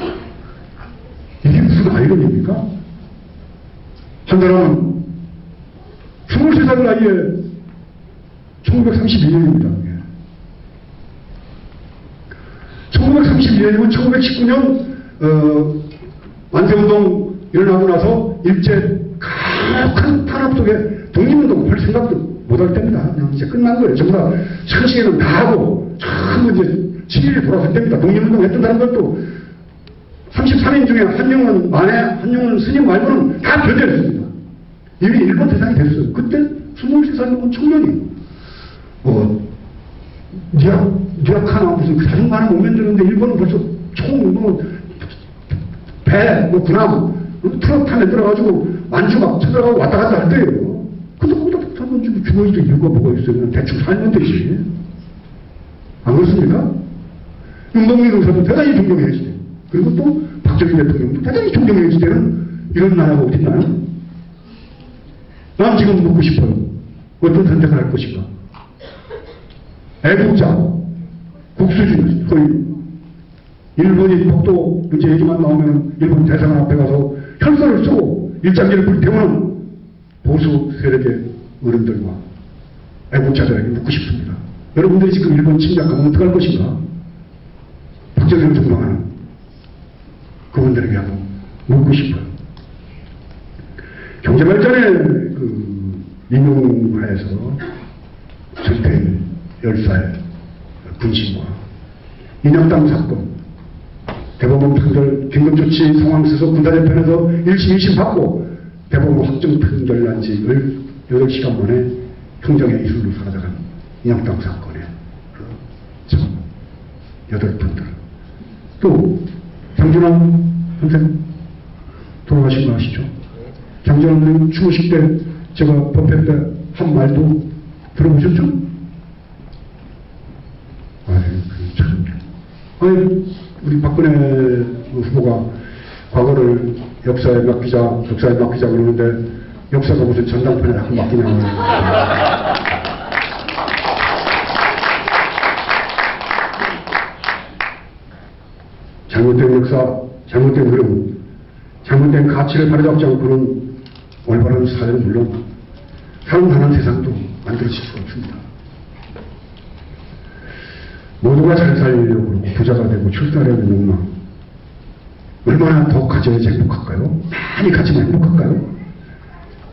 [SPEAKER 2] 이게 무슨 아이러니입니까? 한 사람은 23살 나이에 1932년입니다. 1932년이면 1919년 만세운동 일어나고 나서 일제 강력한 탄압 속에 독립운동 할 생각도 못할 때입니다. 그냥 이제 끝난 거예요. 전부 다 상식에는 다 하고 전부 이제 7일이 돌아설 때입니다. 독립운동 했던 사람들도 33인 중에 한 명은 만에 한 명은 스님 말고는 다 변절했습니다. 이미 일본 대상이 됐어요. 그때 23살이면 청년이 유학 하나 무슨 자전거 하나 못 만드는데 일본은 벌써 배, 군함, 트럭 탄에 들어가지고 만주 막 찾아가고 왔다 갔다 할 때예요. 근데 거기다 폭탄 던지고 죽어있을 이유가 뭐가 있어요? 그냥 대충 살면 되지. 안 그렇습니까? 윤석열 의사도 대단히 존경해야지 돼요. 그리고 또 박정희 대통령도 대단히 존경해야지 되는 이런 나라가 어딨나요? 난 지금 묻고 싶어요. 어떤 선택을 할 것인가? 애국자, 국수주의, 거의 일본이 독도 문제 얘기만 나오면 일본 대사관 앞에 가서 혈서를 쓰고 일장기를 불태우는 보수 세력의 어른들과 애국자들에게 묻고 싶습니다. 여러분들이 지금 일본 침략하면 어떡할 것인가? 박정희를 존경하는 그분들에게 한번 묻고 싶어요. 경제발전의 인용하에서 전태일 열사의 군신과 인혁당 사건, 대법원 판결 긴급조치 상황 있어서 군사재판에서 1심, 2심 받고 대법원 확정 판결 난 지 18시간 만에 형정의 이술로 사라져간 인혁당 사건의 참 8분들. 또 장준환 선생 돌아가신 거 아시죠? 장준환 추모식 때 제가 법회 때 한 말도 들어보셨죠? 참. 우리 박근혜 후보가 과거를 역사에 맡기자 그러는데 역사가 무슨 전당편에 자꾸 맡기냐고. 잘못된 역사, 잘못된 흐름, 잘못된 가치를 바로잡지 않고는 올바른 사회는 물론 사랑하는 세상도 만들어질 수 없습니다. 모두가 잘 살려고 그러고 부자가 되고 출세하려는 욕망 얼마나 더 가져야지 행복할까요? 많이 가지면 행복할까요?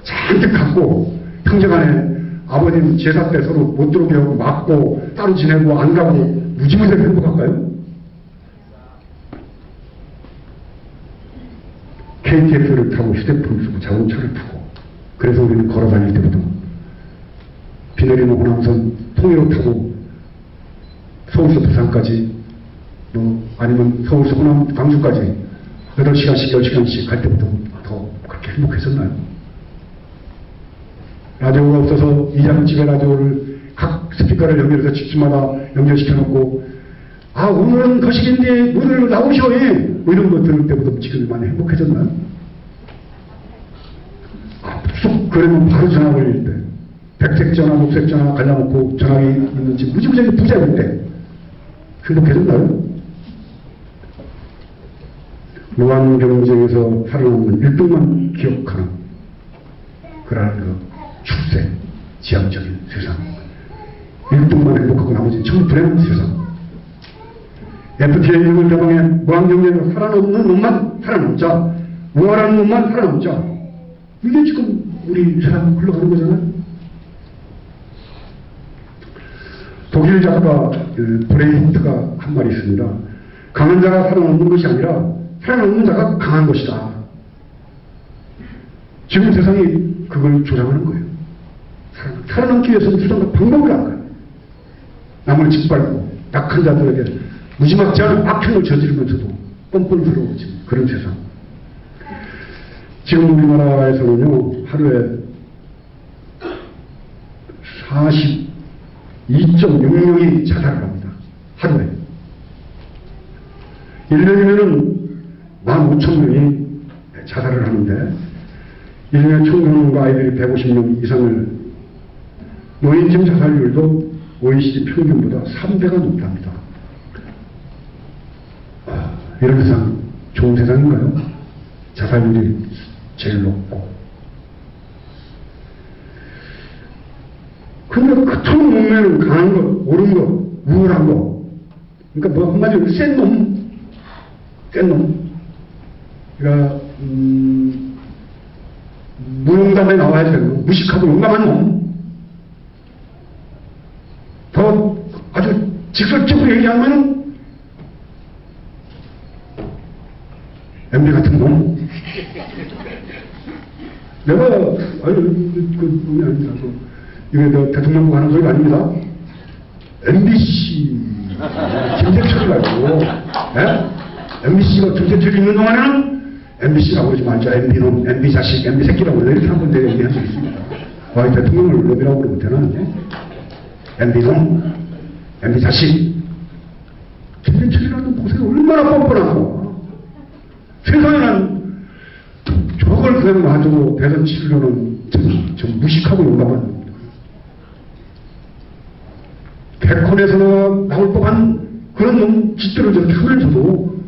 [SPEAKER 2] 잔뜩 갖고 형제간에 아버님 제사 때 서로 못 들어오게 하고 막고 따로 지내고 안 가고 무지무지하게 행복할까요? KTX를 타고 휴대폰 쓰고 자동차를 타고 그래서 우리는 걸어 다닐 때부터 비 내리는 호남선 통일호 타고 서울서 부산까지 아니면 서울서 호남 광주까지 8시간씩 10시간씩 갈 때부터 더 그렇게 행복했었나요? 라디오가 없어서 이장집에 라디오를 각 스피커를 연결해서 집집마다 연결시켜놓고 오늘은 거식인데 문을 나오셔 뭐 이런 거 들을 때부터 지금 많이 행복해졌나요? 쑥 그러면 바로 전화 걸릴 때 백색 전화, 녹색 전화 갈라놓고 전화기 있는지 무지무지하게 부자일 때 행복해졌나요? 무한 경쟁에서 살아남는 1등만 기억하는 그러한 그 출세, 지향적인 세상. 1등만 행복하고 나머지는 전부 불행한 세상. FTA를 개방해 무한 경쟁에서 살아남는 놈만 살아남자. 우월한 놈만 살아남자. 이게 지금 우리 세상 흘러가는 거잖아요. 독일 작가 브레이히트가 한 말이 있습니다. 강한 자가 살아남는 것이 아니라 살아남는 자가 강한 것이다. 지금 세상이 그걸 주장하는 거예요. 살아남기 위해서는 수단과 방법을 안 가요. 남을 짓밟고 약한 자들에게 무지막지 않은 악행을 저지르면서도 뻔뻔스러워지는 그런 세상. 지금 우리나라에서는요, 하루에 42.6명이 자살을 합니다. 하루에. 1년이면은 15,000명이 자살을 하는데, 1년에 청소년과 아이들이 150명 이상을, 노인층 자살률도 OECD 평균보다 3배가 높답니다. 이런 세상, 좋은 세상인가요? 자살률이 제일 높고. 근데 그 처음 몸매는 강한 것, 옳은 것, 우월한 것. 그러니까 뭐 한마디로 센 놈. 그러니까, 무용담에 나와야 되는 놈. 무식하고 용감한 놈. 더 아주 직설적으로 얘기하면 MB 같은 놈. 내가, 그 놈이 아니라, 이게 대통령부 하는 소리가 아닙니다. MBC, 김재철이 말고, MBC가 김재철이 있는 동안에는 MBC라고 그러지 말자. MB놈, MB 자식, MB 새끼라고 이렇게 한 번 내가 얘기한 적 있습니다. 와, 대통령을 놈이라고 그러면 되나? MB놈, MB 자식. 김대철이라는 보세요. 얼마나 뻔뻔하고. 세상에는 저걸 그냥 놔두고 대선 치르려는 좀 무식하고 용감한 놈입니다. 개콘에서나 나올 법한 그런 놈 짓들을 저렇게 하면서도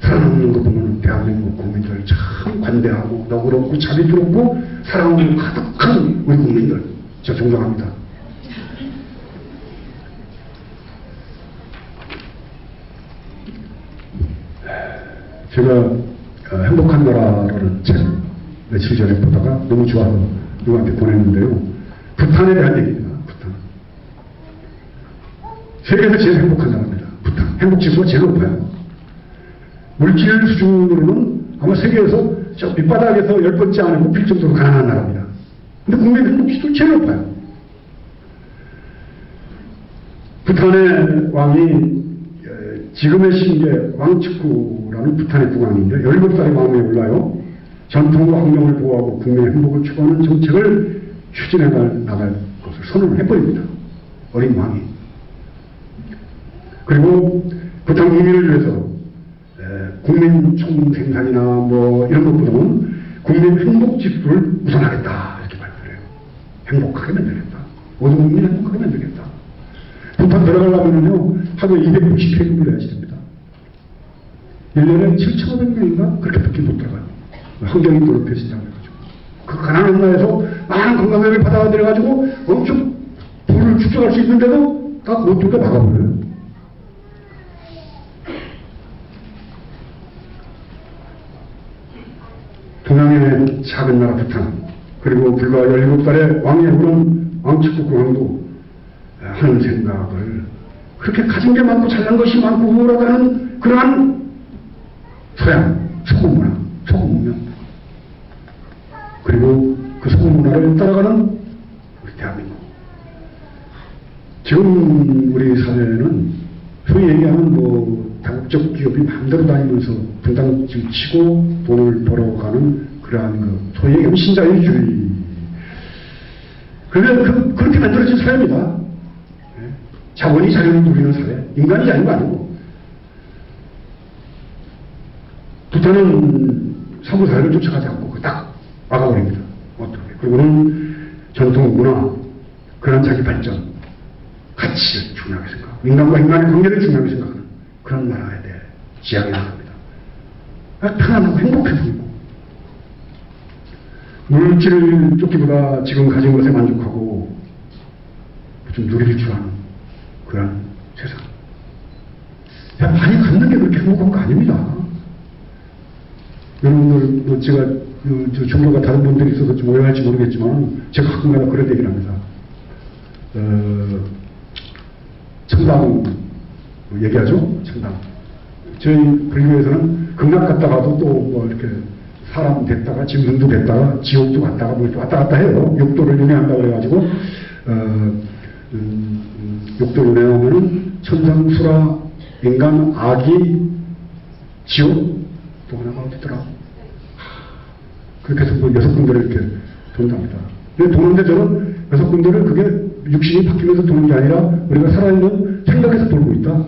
[SPEAKER 2] 살아남는 거 보면 대한민국 국민들 참 관대하고 너그럽고 자비스럽고 사랑으로 가득한 우리 국민들 진짜 존경합니다. 제가 행복한 나라라는 책 며칠 전에 보다가 너무 좋아서 누구한테 보냈는데요. 부탄에 대한 얘기입니다. 부탄. 세계에서 제일 행복한 나라입니다. 부탄. 행복지수가 제일 높아요. 물질 수준으로는 아마 세계에서 저 밑바닥에서 10번째 안에 꼽힐 정도로 가난한 나라입니다. 근데 국민 행복지수 제일 높아요. 부탄의 왕이 지금의 신계 왕측구라는 부탄의 국왕인데 17살의 마음에 올라요. 전통과 환경을 보호하고 국민의 행복을 추구하는 정책을 추진해 나갈 것을 선언을 해버립니다. 어린 왕이. 그리고 부탄 국민을 위해서 국민 총생산이나 뭐 이런 것보다는 국민 행복 지수를 우선하겠다 이렇게 발표를 해요. 행복하게 만들겠다. 모든 국민을 행복하게 만들겠다. 부탄 들어가려면요 하루에 260회급을 내야지 됩니다. 1년에 7,500명인가 그렇게 밖에 못 들어가요. 환경이 더럽혀진다고 해가지고 그 가난한 나라에서 많은 건강회를 받아들여가지고 엄청 부를 축적할 수 있는데도 다 못 들게 막아버려요. 동양의 작은 나라 부탄 그리고 불과 17살의 왕에 오른 왕측구 국왕도 하는 생각을 그렇게 가진 게 많고 잘난 것이 많고 우월하다는 그러한 서양 소금문화 소금문명 그리고 그 소금문화를 따라가는 우리 대한민국 지금 우리 사회는 소위 얘기하는 뭐 다국적 기업이 마음대로 다니면서 분당집 치고 돈을 벌어가는 그러한 그 소위 얘기하는 신자유주의 그렇게 만들어진 사회입니다. 자본이 자유를 누리는 사회 인간이 아닌 거 아니고 부탄은 사고 사회를 쫓아가지 않고 딱 막아버립니다. 어떻게 그리고는 전통 문화 그런 자기 발전 가치를 중요하게 생각하고 인간과 인간의 관계를 중요하게 생각하는 그런 나라에 대해 지향해 나갑니다. 편안하고 행복해 보이고 물질을 쫓기보다 지금 가진 것에 만족하고 좀 누릴 줄 아는 그런 세상. 많이 갖는 게 그렇게 행복한 거 아닙니다. 여러분들 뭐 제가 종교가 다른 분들이 있어서 좀 오해할지 모르겠지만 제가 가끔가다 그런 얘기를 합니다. 천당 얘기하죠? 천당. 저희 불교에서는 극락 갔다가도 또 뭐 이렇게 사람 됐다가 짐승도 됐다가 지옥도 갔다가 뭐 왔다 갔다 해요. 육도를 윤회한다고 그래가지고 육도 윤회하면은 천상, 수라, 인간, 아기, 지옥 또 하나가 어디더라? 그렇게 해서 뭐 6군데를 이렇게 돈답니다. 근데 도는데 저는 6군데를 그게 육신이 바뀌면서 도는 게 아니라 우리가 살아있는 생각에서 돌고 있다.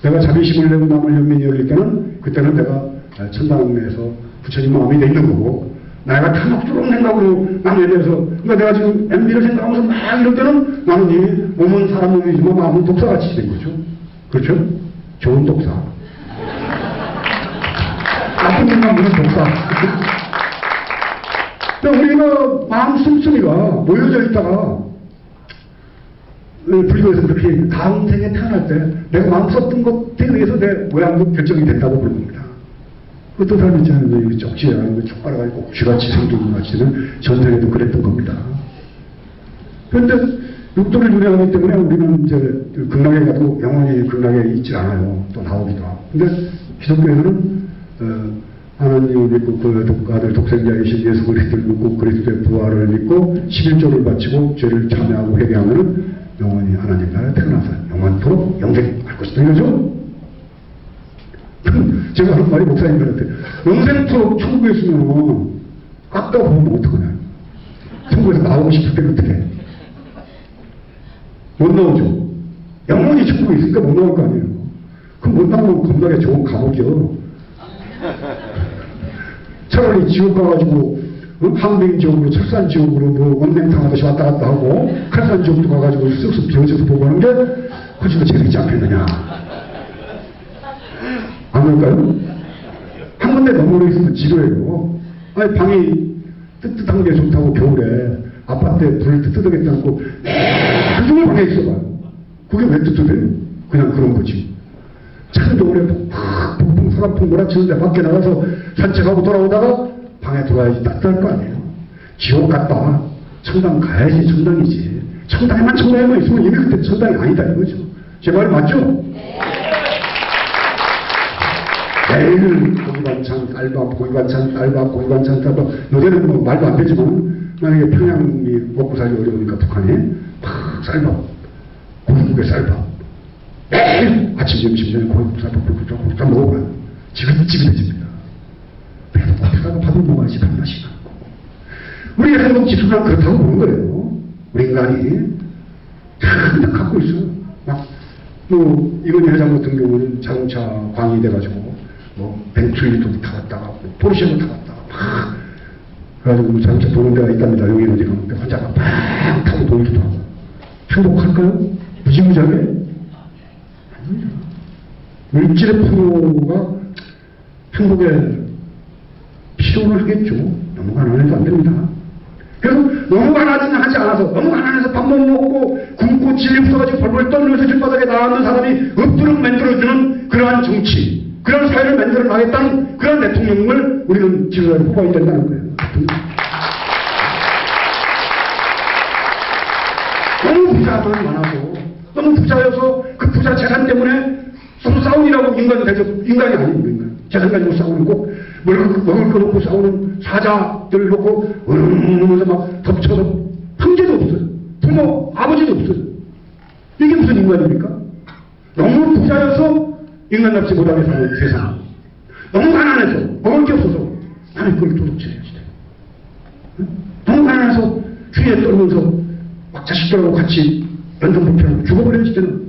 [SPEAKER 2] 내가 자비심을 내고 남을 연민이 열릴 때는 그때는 내가 천당에서 부처님 마음이 돼 있는 거고 내가 탐욕스러운 생각으로 남에 대해서 그러니까 내가 지금 MB를 생각하면서 막 이럴 때는 나는 이 몸은 사람 몸이지만 마음은 독사같이 된 거죠. 그렇죠? 좋은 독사. 나쁜 생각은 독사. 근데 우리가 마음 씀씀이가 모여져 있다가 불교에서 그렇게 다음 생에 태어날 때 내가 마음 썼던 것에 의해서 내 모양도 결정이 됐다고 부르는 겁니다. 어떤 사람이 있잖아요. 쪽지에 촉발아가지고 꼭 쥐같이 생긴 것 같이는 전생에도 그랬던 겁니다. 그런데 육도를 윤회하기 때문에 우리는 이제 극락에 가도 영원히 극락에 있지 않아요. 또 나오기도 하고. 근데 기독교에서는 하나님을 믿고 그 아들 독생자이신 예수 그리스도를 믿고 그리스도의 부활을 믿고 11조를 바치고 죄를 참여하고 회개하면은 영원히 하나님 나라에 태어나서 영원토록 영생할 것이다 이거죠. 제가 하는 말이 목사님들한테 영생토록 천국에 있으면 깎다 보면 어떡하냐. 천국에서 나오고 싶을 때 어떻게 해. 못 나오죠. 영원히 천국에 있으니까 못 나올 거 아니에요. 그럼 못 나오면 겁나게 좋은 감옥이요. 차라리 지옥 가가지고 항맹 지옥으로 철산 지옥으로 뭐 원냉탕 하듯이 왔다 갔다 하고 칼산 지옥도 가가지고 쓱쓱 비워져서 보고 하는 게 훨씬 더 재밌지 않겠느냐. 안 그럴까요? 한 군데 머물러 있으면 지루해요. 아니 방이 뜨뜻한 게 좋다고 겨울에 아파트에 불을 뜨뜻하게 닦고 하루 종일 방에 있어봐요. 그게 왜 뜨뜻해요? 그냥 그런 거지. 참 겨울에 폭풍 사람풍 몰아치는데 밖에 나가서 산책하고 돌아오다가 방에 들어와야지 따뜻할 거 아니에요. 지옥 갔다 천당 가야지 천당이지. 천당에만 있으면 이미 그때 천당이 아니다 이거죠. 제 말 맞죠? 매일 고기 반찬 쌀밥, 고기 반찬 쌀밥, 고기 반찬 쌀밥. 요새는 뭐 말도 안 되지만 만약에 평양이 먹고 살기 어려우니까 북한이 팍 쌀밥, 고기국에 쌀밥. 매일 아침 점심 전에 고기국 쌀밥 다 먹어봐요. 지긋지긋해집니다. 배도 고프다가 밥을 먹어야지 밥맛이 나고. 우리 한국 지수가 그렇다고 보는 거예요. 우리 인간이 다 갖고 있어요. 뭐 이건희 회장 같은 경우는 자동차 광이 돼가지고 뭐 벤틀리도 타갔다가 포르쉐도 타갔다가 막 그래가지고 자동차 도는 데가 있답니다. 여기 어디 가는데 혼자가 막 타고 돌기도 하고. 행복할까요? 무지무지하게? 아닙니다. 물질의 풍요가 행복에 필요는 하겠죠. 너무 가난해도 안 됩니다. 그래서 너무 가난하지 않아서 너무 가난해서 밥 못 먹고 굶고 질이 없어가지고 벌벌 떨면서 길바닥에 나앉는 사람이 엎드려 만들어주는 그러한 정치, 그런 사회를 만들어 나겠다는 그런 대통령을 우리는 지도자로 뽑아야 된다는 거예요. 너무 부자만 많아서 너무 부자여서 그 부자 재산 때문에 서로 싸우니라고 인간이 아닙니다. 인간. 재산 가지고 싸우는 꼭 먹을 거 놓고 싸우는 사자들 놓고 으르면서 막 덮쳐서 형제도 없어요. 부모, 아버지도 없어요. 이게 무슨 인간입니까? 너무 부자여서 인간답지 못하게 사는 세상. 너무 가난해서 먹을 게 없어서 나는 그걸 도둑질해야지. 너무 가난해서 추위에 떨면서 막 자식들하고 같이 연등부패하고 죽어버려야지 되는.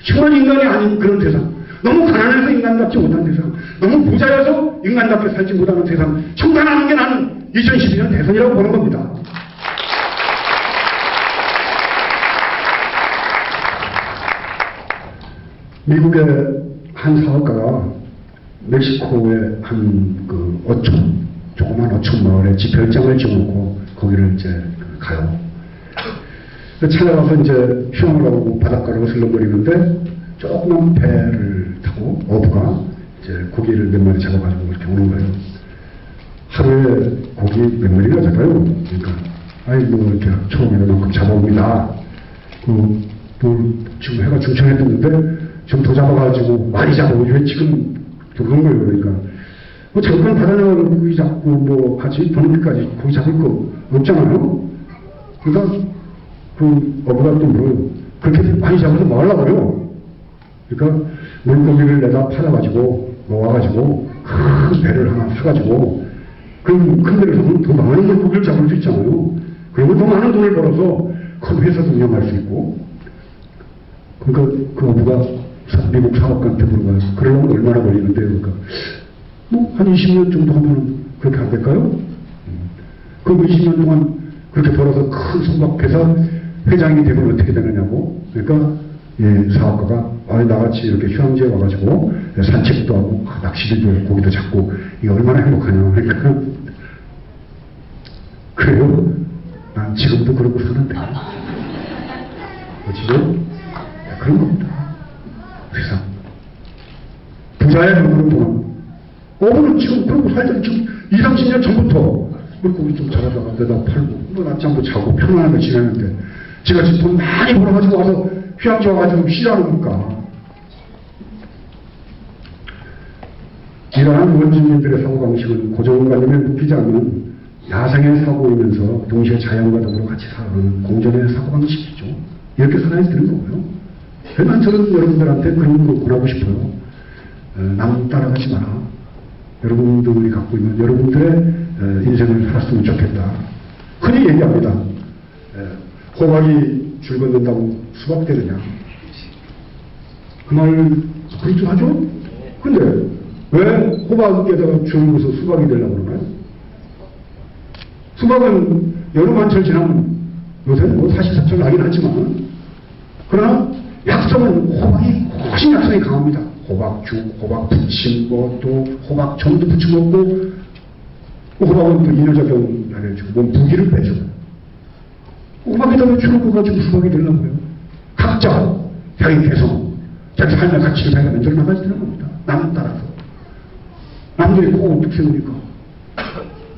[SPEAKER 2] 정말 인간이 아닌 그런 세상. 너무 가난해서 인간답지 못한 세상. 너무 부자여서 인간답게 살지 못하는 세상. 청산하는 게 나는 2012년 대선이라고 보는 겁니다. 미국의 한 사업가가 멕시코의 한 그 어촌, 조그만 어촌 마을에 집 별장을 지어놓고 거기를 이제 가요. 찾아가서 이제 휴양을 하고 바닷가로 슬렁거리는데 조그만 배를 타고 어부가 이제 고기를 몇 마리 잡아가지고 이렇게 오는 거예요. 하루에 고기 몇 마리가 잡아요. 그러니까 아이 뭐 이렇게 처음에는 만큼 잡아옵니다. 지금 해가 중천에 떴는데 좀 더 잡아가지고 많이 잡아오지 왜 지금 그런 거예요. 그러니까 뭐 잠깐 바다나가서 고기 잡고 뭐 같이 저녁까지 고기 잡을 거 없잖아요. 그러니까 그 어부가 또 물어요. 그렇게 많이 잡아서 뭐 하려고 그래요? 그러니까 물고기를 내다 팔아가지고 모아가지고 큰 배를 하나 사가지고 그 큰 배를 사면 더 많은 물고기를 잡을 수 있잖아요. 그리고 더 많은 돈을 벌어서 큰 회사도 운영할 수 있고. 그러니까 그 어부가 미국 사업가한테 물어봐요. 그러려면 얼마나 걸리는데요? 그러니까 뭐 한 20년 정도 하면 그렇게 안 될까요? 그럼 20년 동안 그렇게 벌어서 큰 선박회사 회장이 되면 어떻게 되느냐고. 그러니까 이 사업가가 나같이 이렇게 휴양지에 와가지고 산책도 하고 낚시도 하고 고기도 잡고 이게 얼마나 행복하냐. 그러니까 그래요. 난 지금도 그러고 사는데. 어찌죠? 그런 겁니다. 세상. 부자의 눈으로 보는. 어부는 지금 그러고 살던 지금 20, 30년 전부터 물고기 좀 잡아다가 내다 팔고 뭐 낮잠 못 자고 편안하게 지내는데 제가 지금 돈 많이 벌어가지고 와서 휴양지 와가지고 쉬라는 겁니까? 이러한 원주민들의 사고방식은 고정관념에 묶이지 않는 야생의 사고이면서 동시에 자연과 더불어 같이 살아가는 공존의 사고방식이죠. 이렇게 살아야 되는 거고요. 그래서 저는 여러분들한테 그런 거 권하고 싶어요. 남 따라가지 마라. 여러분들이 갖고 있는 여러분들의 인생을 살았으면 좋겠다. 흔히 얘기합니다. 호박이 줄 걷는다고 수박 되느냐. 그 말 그렇죠 하죠? 근데 왜 호박에다가 줄 걷어서 수박이 되려고 그러나요? 수박은 여름 한철 지나면 요새는 뭐 사시사철 나긴 하지만 그러나 약성은 호박이 훨씬 약성이 강합니다. 호박죽, 호박 부침, 또 호박전도 부쳐 먹고 호박은 또 인효작용을 해주고 몸 부기를 빼주고 호박에다가 줄을 가지고 수박이 되려고요. 각자 자기 개성, 자기 삶의 가치를 자기가 만들어 나가야 되는 겁니다. 남 따라서. 남들이 꼭 어떻게 세우니까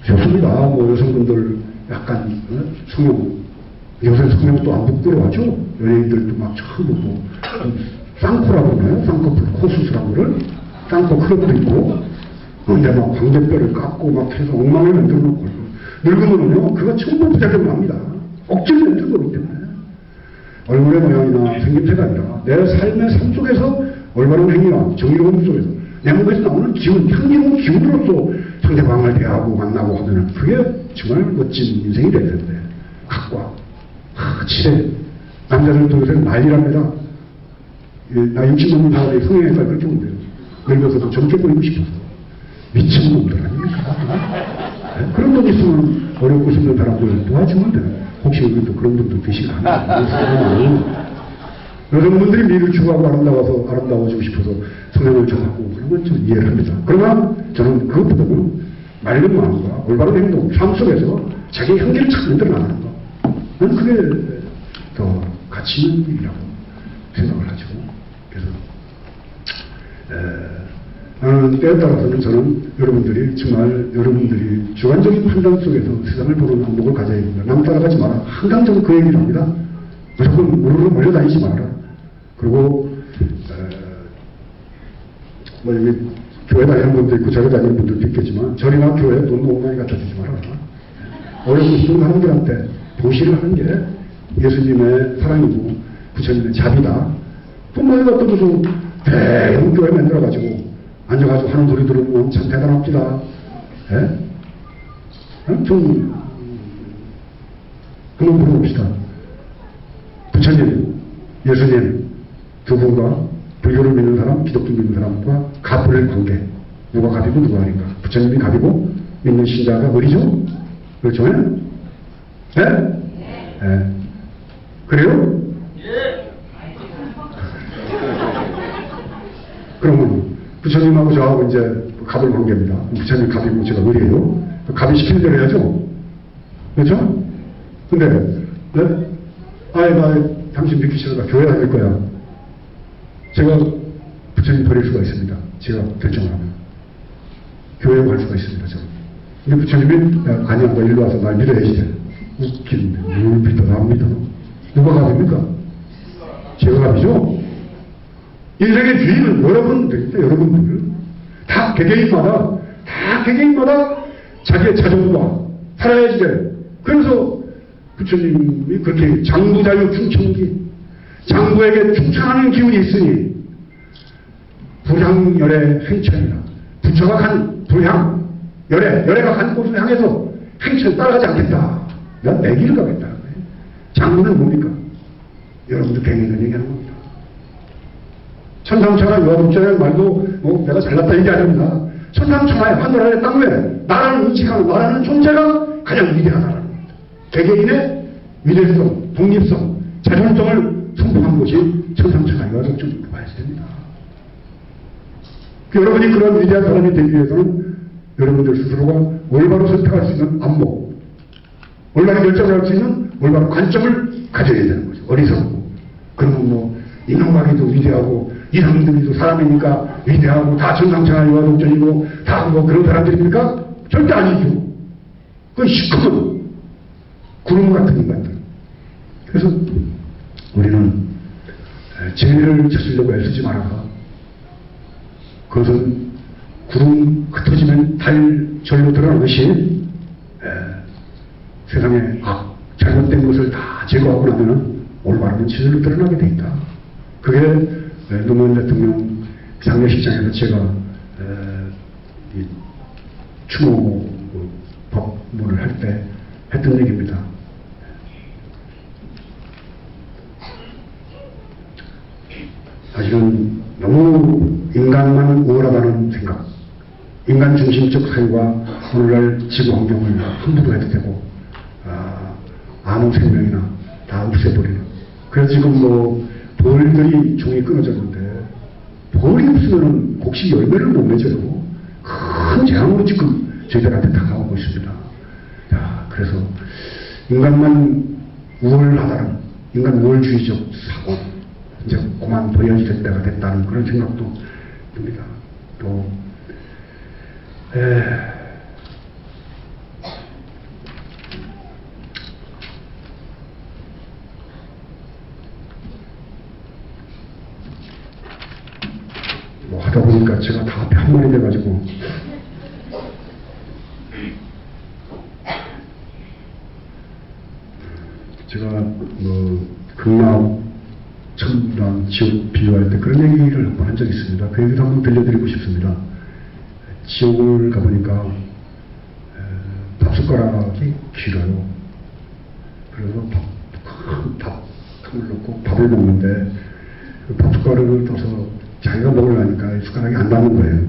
[SPEAKER 2] 좋습니다. 뭐 여성분들 약간 성형, 요새 성형도 안 부끄러워하죠. 연예인들도 막 전부 뭐 쌍코라고 그러나요? 쌍꺼풀 코 수술한 거를 쌍코 크롭도 있고 근데 막 광대뼈를 깎고 막 해서 엉망을 만들어 놓고 늙으면은요 그거 전부 부작용이 납니다. 억지로 만든 거기 때문에 얼굴의 모양이나 생김새가 아니라 내 삶의 삶 속에서 올바른 행위와 정의로움 속에서 내 몸에서 나오는 기운, 향기로운 기운으로서 상대방을 대하고 만나고 하면 그게 정말 멋진 인생이 될 텐데 각과 치대 남자들도 요새 난리랍니다. 나 60 넘는 사람이 성형외과에 그렇게 온대요. 늙어서도 점점 보이고 싶어서 미친 놈들 아닙니까? 네? 그런 분 있으면 어렵고 싶은 사람들 도와주면 돼요. 혹시 여기 또 그런 분도 계시나요? 여성분들이 미를 추구하고 아름다워지고 싶어서 성형을 정하고 그런 건 좀 이해를 합니다. 그러나 저는 그것보다는 맑은 마음과 올바른 행동, 삶 속에서 자기의 향기를 잘 만들어 나가는 거. 난 그게 더 가치 있는 일이라고 생각을 하죠. 그래서 나는 때에 따라서는 저는 여러분들이 정말 여러분들이 주관적인 판단 속에서 세상을 보는 안목을 가져야 됩니다. 남 따라가지 마라. 항상 저는 그 얘기를 합니다. 무조건 우르르 몰려다니지 마라. 그리고 뭐 여기 교회 다니는 분도 있고 절에 다니는 분들도 있겠지만 절이나 교회에 돈 너무 많이 갖다 주지 마라. 어렵고 싶은 사람들한테 보시를 하는 게 예수님의 사랑이고 부처님의 자비다. 돈 많이 갖다 줘도 대형 교회 만들어가지고 앉아가지고 하는 소리 들으면 참 대단합니다. 예? 좀 그만 물어봅시다. 부처님, 예수님 두 분과 불교를 믿는 사람, 기독교 믿는 사람과 갑을 관계 누가 갑이고 누가 아닌가? 부처님이 갑이고 믿는 신자가 을이죠? 그렇죠? 예? 예. 그래요? 그러면 부처님하고 저하고 이제 갑을 관계입니다. 부처님 갑이고 제가 을이에요. 갑이 시키는 대로 해야죠. 그렇죠? 근데 네? 나 당신 믿기 싫으니까 교회 다닐 거야. 제가 부처님 버릴 수가 있습니다. 제가 결정을 하면. 교회에 갈 수가 있습니다. 저는. 근데 부처님이 아니야, 너 일로 와서 날 믿어야지. 웃기는데 뭘 믿어? 안 믿어? 누가 갑입니까? 제가 갑이죠? 인생의 주인은 여러분들입니다. 여러분들. 다 개개인마다 자기의 자존과 살아야지 돼. 그래서 부처님이 그렇게 장부자유 충청기, 장부에게 충청하는 기운이 있으니 불향열의 행천이라. 부처가 간 불향, 열애가 간 곳을 향해서 행천 따라가지 않겠다. 내가 내 길을 가겠다. 장부는 뭡니까? 여러분들 갱행을 얘기하는 겁니다. 천상천하 유아독자의 말도 뭐 내가 잘났다 얘기 아닙니다. 천상천하의 하늘하의 땅에 나라를 인식하는 나라는 존재가 가장 위대하다는 겁니다. 개개인의 위대성, 독립성, 자존성을 선포한 것이 천상천하 유아독자입니다. 봐야 됩니다. 여러분이 그런 위대한 사람이 되기 위해서는 여러분들 스스로가 올바로 선택할 수 있는 안목, 올바른 결정을 할 수 있는 올바른 관점을 가져야 되는 거죠. 어리석고. 그러면 뭐 인간관계도 위대하고 이상들도 사람이니까 위대하고 다 천상천하 유아독전이고 다 뭐 그런 사람들입니까? 절대 아니죠. 그건 시커먼 구름 같은 인간들. 그래서 우리는 죄를 짓으려고 애쓰지 말아라. 그것은 구름 흩어지면 달 절로 드러나듯이 세상에 잘못된 것을 다 제거하고 나면은 올바른 진실로 드러나게 돼 있다. 그게 노무현 대통령 장례식장에서 제가 이 추모 법문을 할 때 했던 얘기입니다. 사실은 너무 인간만 우월하다는 생각, 인간 중심적 사회와 오늘날 지구 환경을 함부로 해도 되고 아무 생명이나 다 없애버리는. 그래서 지금 뭐 벌들이 종이 끊어졌는데 벌이 없으면 곡식 열매를 못 맺어요. 큰 재앙으로 지금 저희들한테 다가오고 있습니다. 자, 그래서 인간만 우월하다는 인간 우월주의적 사고 이제 그만 보여질 때가 됐다는 그런 생각도 듭니다. 또 뭐 하다 보니까 제가 다 앞에 한 말이 돼가지고 제가 뭐 극락 천당 지옥 비유할 때 그런 얘기를 한번 한 적이 있습니다. 그 얘기도 한번 들려드리고 싶습니다. 지옥을 가보니까 밥숟가락이 길어요. 그래서 밥통을 넣고 밥을 먹는데 그 밥숟가락을 떠서 자기가 먹으려니까 숟가락이 안 닿는 거예요.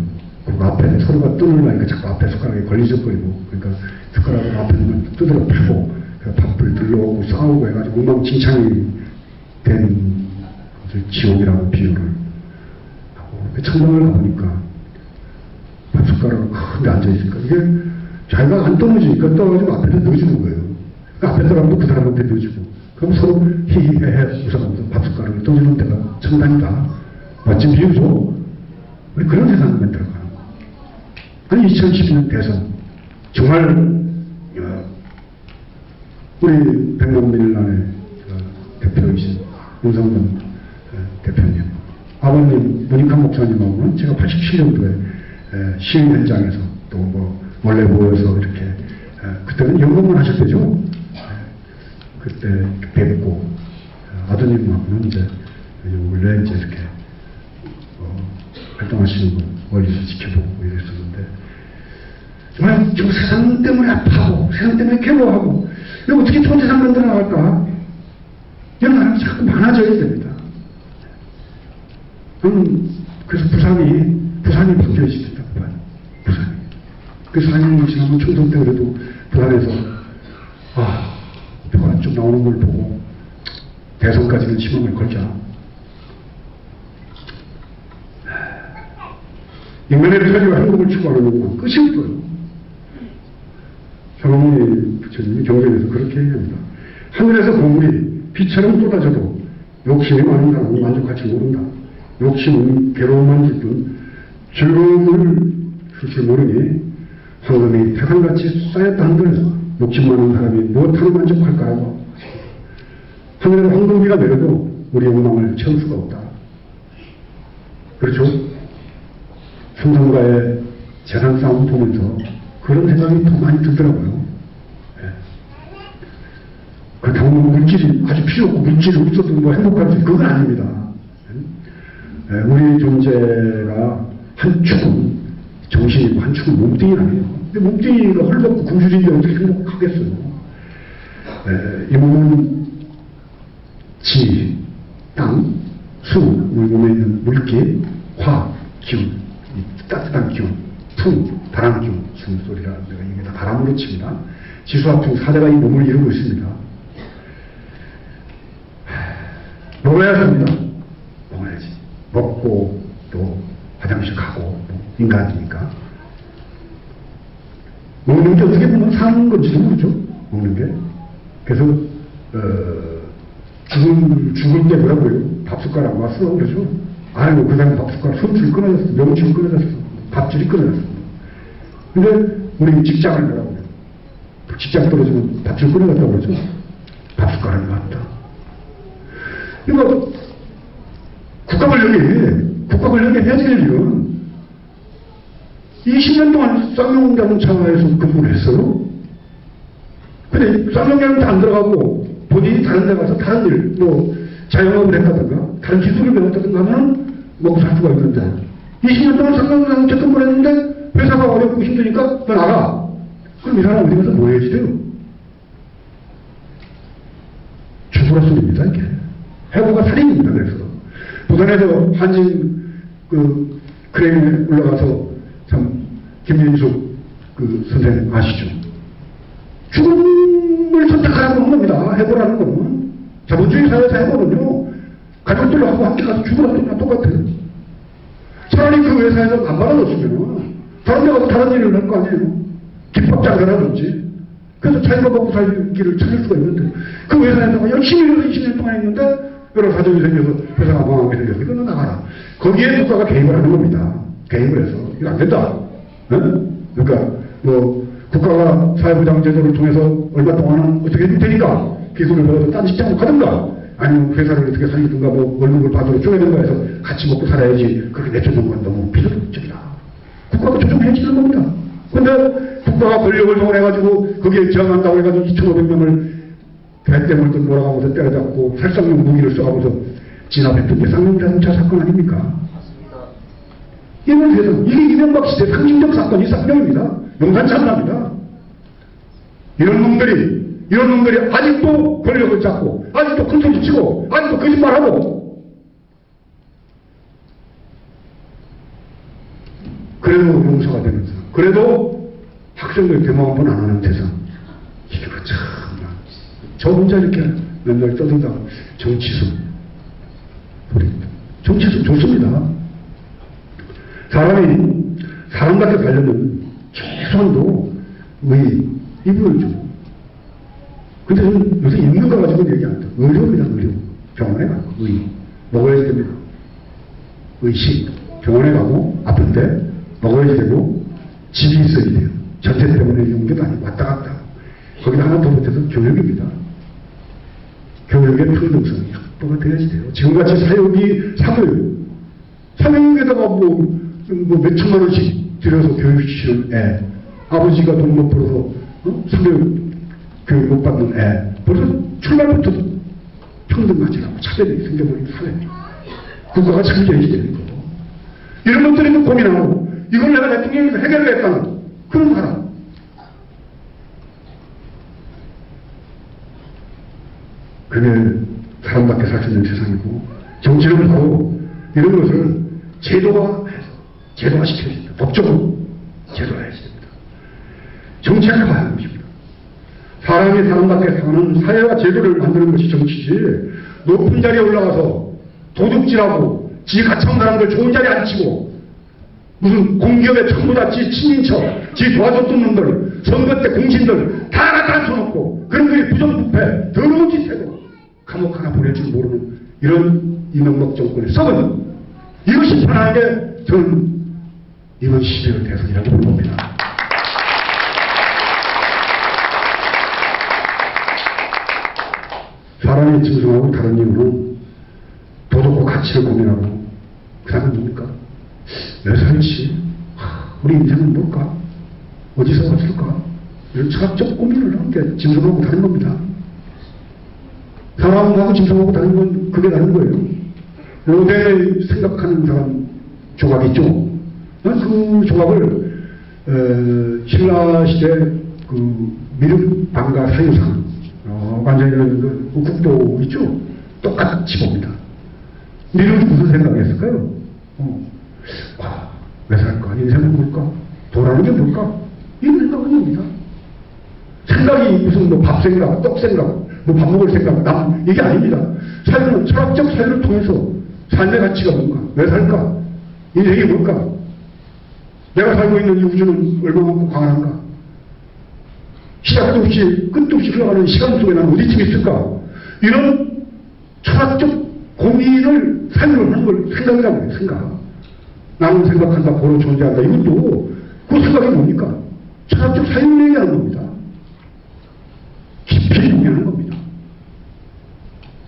[SPEAKER 2] 그 앞에 서로가 뜯으려니까 자꾸 앞에 숟가락이 걸리적거리고, 그러니까 숟가락을 앞에 있는 뜯으러 펴고 밥을 들러오고 싸우고 해가지고 엉망진창이 된 것을 지옥이라고 비유를 하고, 천당을 가보니까 밥숟가락을 큰데 앉아있으니까 이게 자기가 안 떨어지니까 떨어지면 앞에서 넣어주는 거예요. 그 앞에 사람도 그 사람한테 넣어주고, 그럼 서로 히히헤헤 웃어가면서 밥숟가락을 떠주는 데가 천당이다. 멋진 비유죠. 우리 그런 세상을 만들어가는 거. 아니 2012년 대선 정말 우리 백만민일란의 대표이신 윤성근 대표님, 아버님 문익환 목사님하고는 제가 87년도에 시위 현장에서 또 뭐 원래 모여서 이렇게 그때는 연극만 하실 때죠. 그때 뵙고 아드님하고는 이제 원래 이제 이렇게 활동하시는 거 멀리서 지켜보고 이랬었는데, 정말 지금 세상 때문에 아파하고 세상 때문에 괴로워하고 이거 어떻게 좋은 세상 만들어 나갈까, 이런 사람이 자꾸 많아져야 됩니다. 그래서 부산이 바뀌어야 시켰다. 부산이. 그 4년 지나면 총선 때 그래도 부산에서 표가 좀 나오는 걸 보고 대선까지는 희망을 걸자. 인간의 편리와 행복을 추구하는 것만 끝이 없어요. 장로문이 부처님이 경전에서 그렇게 얘기합니다. 하늘에서 보물이 비처럼 쏟아져도 욕심이 많은 사람은 만족하지 모른다. 욕심은 괴로움만 줄 뿐 즐거움을 줄 줄 모르니 황금이 태산같이 쌓였다 한들 욕심 많은 사람이 무엇하러 만족할까라고. 하늘에서 황금비가 내려도 우리 욕망을 채울 수가 없다. 그렇죠? 삼성과의 재산 싸움 보면서 그런 생각이 더 많이 들더라고요. 그렇다고 물질이 아주 필요 없고 물질이 없어도 뭐 행복할 수 있는 그건 아닙니다. 우리 존재가 한 축은 정신이고 한 축은 몸뚱이라네요. 근데 몸뚱이가 헐벗고 굶주린데 어떻게 행복하겠어요? 이 몸은 지, 땅, 수, 우리 몸에 있는 물기, 화, 기운, 따뜻한 기운, 풍, 바람 기운, 무슨 소리라 내가 이게 다 바람으로 칩니다. 지수와 풍, 사대가 이 몸을 이루고 있습니다. 먹어야 합니다. 먹어야지. 먹고 또 화장실 가고 뭐 인간이니까. 먹는 게 어떻게 보면 사는 건지도 모르죠. 먹는 게. 그래서 죽을 때 뭐라고요? 밥숟가락 왔어 그러죠. 아이고 그 사람 밥숟가락 손줄 끊어졌어, 명줄 끊어졌어, 밥줄이 끊어졌어. 근데 우리 직장을 뭐라고요? 직장 떨어지면 밥줄 끊어졌다고 그러죠. 밥숟가락이 왔다. 이거 국가권력이 해야 될 일은 20년 동안 쌍용자동차에서 근무를 했어요. 근데 쌍용자동차 안 들어가고 본인이 다른 데 가서 다른 일, 뭐 자영업을 했다든가 다른 기술을 배웠다든가 하면 먹고 살 수가 있는데 20년 동안 상당한 채권을 했는데 회사가 어렵고 힘드니까 너 나가. 그럼 이 사람 어디 가서 뭐 해야지 돼요? 죽으라소리입니다, 이게. 해고가 살인입니다, 그래서. 부산에서 한진 크레인에 올라가서 참 김민숙 선생님 아시죠? 죽음을 선택하라고 하는 겁니다. 해고라는 거는. 자본주의 사회에서 해고는요, 가족들하고 함께 가서 죽으라는 똑같아요. 차라리 그 회사에서 안 받아줬으면 다른 데 가서 다른 일을 할 거 아니에요. 김밥장사라든지. 그래서 자기가 먹고 살기를 찾을 수가 있는데 그 회사에다가 열심히 일해서 20년 동안 했는데 여러 사정이 생겨서 회사가 망하게 생겨서 이거는 나가라. 거기에 국가가 개입을 하는 겁니다. 개입을 해서 이거 안 된다. 응? 그러니까 뭐 국가가 사회보장 제도를 통해서 얼마 동안은 어떻게 해줄 테니까 기술을 배워서 딴 직장으로 가든가 아니면 회사를 어떻게 살리든가 뭐 월급을 받으러 줘야 된다 해서 같이 먹고 살아야지 그렇게 내쫓는 건 너무 비효율적이다. 국가가 조정해야 되는 겁니다. 근데 국가가 권력을 동원해가지고 거기에 저항한다고 해가지고 2,500명을 배 때문에 몰아가면서 때려잡고 살상용 무기를 써가면서 진압했던 게 쌍용자동차 사건 아닙니까?
[SPEAKER 3] 맞습니다.
[SPEAKER 2] 이런 세상, 이게 이명박 시대 상징적 사건이 쌍용입니다. 용산참사입니다. 이런 놈들이 아직도 권력을 잡고 아직도 큰소리 치고 아직도 거짓말하고 그래도 용서가 되면서 그래도 학생들 대모 한번 안 하는 세상. 이게 참나. 저 혼자 이렇게 맨날 떠들다가 정치수. 정치수 좋습니다. 사람답게 가려면 최소한도 이 보여주고. 근데 저는 요새 있는 거 가지고 얘기 안 해요. 의료입니다, 의료. 병원에 가고, 먹어야지 됩니다. 의식. 병원에 가고, 아픈데, 먹어야지 되고, 집이 있어야 돼요. 전세 때문에 용기도 아니고 왔다 갔다. 거기다 하나 더 못해서 교육입니다. 교육의 평등성이 확보가 돼야지 돼요. 지금같이 사육이 사교육에다가 몇 천만 원씩 들여서 교육시키는 애, 아버지가 돈 못 벌어서 사교육 교육 못 받는 애, 벌써 출발부터 평등하지라고 차별이 생겨버린 사회. 국가가 참여해야지 되는 거고. 이런 것들이 고민하고 이걸 내가 대통령에서 해결을 했다는 그런 사람. 그게 사람답게 살 수 있는 세상이고 정치는 바로 이런 것을 제도화시켜야 됩니다. 법적으로 제도화해야 됩니다. 정치학을 봐야 하는 것입니다. 사람이 사람답게 사는 사회와 제도를 만드는 것이 정치지 높은 자리에 올라가서 도둑질하고 지 가차온 사람들 좋은 자리에 앉히고 무슨 공기업의 전부다 지 친인척, 지 도와줬던 놈들, 선거 때 공신들 다 갖다 앉혀놓고 그런들이 부정부패, 더러운 짓 해도 감옥 하나 보낼 줄 모르는 이런 이명박 정권의 썩은 이것이 편하게 저는 이번 12월 대선이라고 봅니다. 사람이 짐승하고 다른 이유는 도덕과 가치를 고민하고 그 다음은 뭡니까? 왜 살지? 우리 인생은 뭘까? 어디서 왔을까? 이런 철학적 고민을 하는 게 짐승하고 다른 겁니다. 사람하고 짐승하고 다른 건 그게 다른 거예요. 로덴을 생각하는 사람 조각 있죠? 그 조각을 신라 시대 그 미륵 방가 사유상 완전히 그 국도 있죠? 똑같이 봅니다. 미륵이 무슨 생각이었을까요? 왜 살까? 인생은 뭘까? 도라는 게 뭘까? 이런 생각은 옵니다. 생각이 무슨 뭐 밥 생각, 떡 생각, 뭐 밥 먹을 생각, 이게 아닙니다. 삶은 철학적 삶을 통해서 삶의 가치가 뭔가? 왜 살까? 인생이 뭘까? 내가 살고 있는 이 우주는 얼마만큼 광활한가? 시작도 없이 끝도 없이 흘러가는 시간 속에 난 어디쯤 있을까? 이런 철학적 고민을 삶을 하는 걸 생각이라고 해요. 생각. 나는 생각한다, 고로 존재한다. 이것도 그 생각이 뭡니까? 철학적 사유를 얘기하는 겁니다. 깊이 고민하는 겁니다.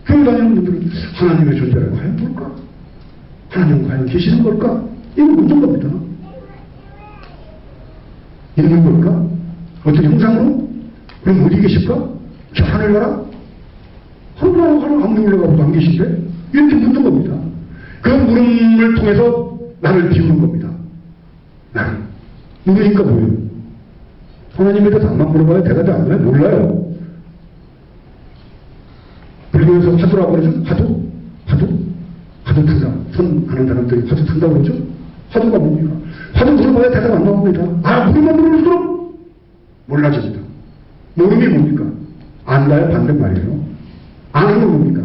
[SPEAKER 2] 교회 다니는 분들은 하나님의 존재라고 과연 뭘까? 하나님은 과연 계시는 걸까? 이건 묻는 겁니다. 있는 걸까? 어떤 형상으로? 그럼 어디 계실까? 저 하늘나라? 하늘 아무 올라가고도 안 계신데? 이렇게 묻는 겁니다. 그 물음을 통해서 나를 비우는 겁니다. 나를. 누구니까 뭐예요? 하나님에 대해서 안만 물어봐야 대답이 안 나요? 몰라요. 불교에서 화두라고 그러죠? 화두? 화두 탄다. 선하는 사람들이 화두 탄다고 그러죠? 화두가 뭡니까? 화두 물어봐야 대답 안 나옵니다. 물으면 물을수록 몰라집니다. 모름이 뭡니까? 안다의 반대말이에요. 아는 건 뭡니까?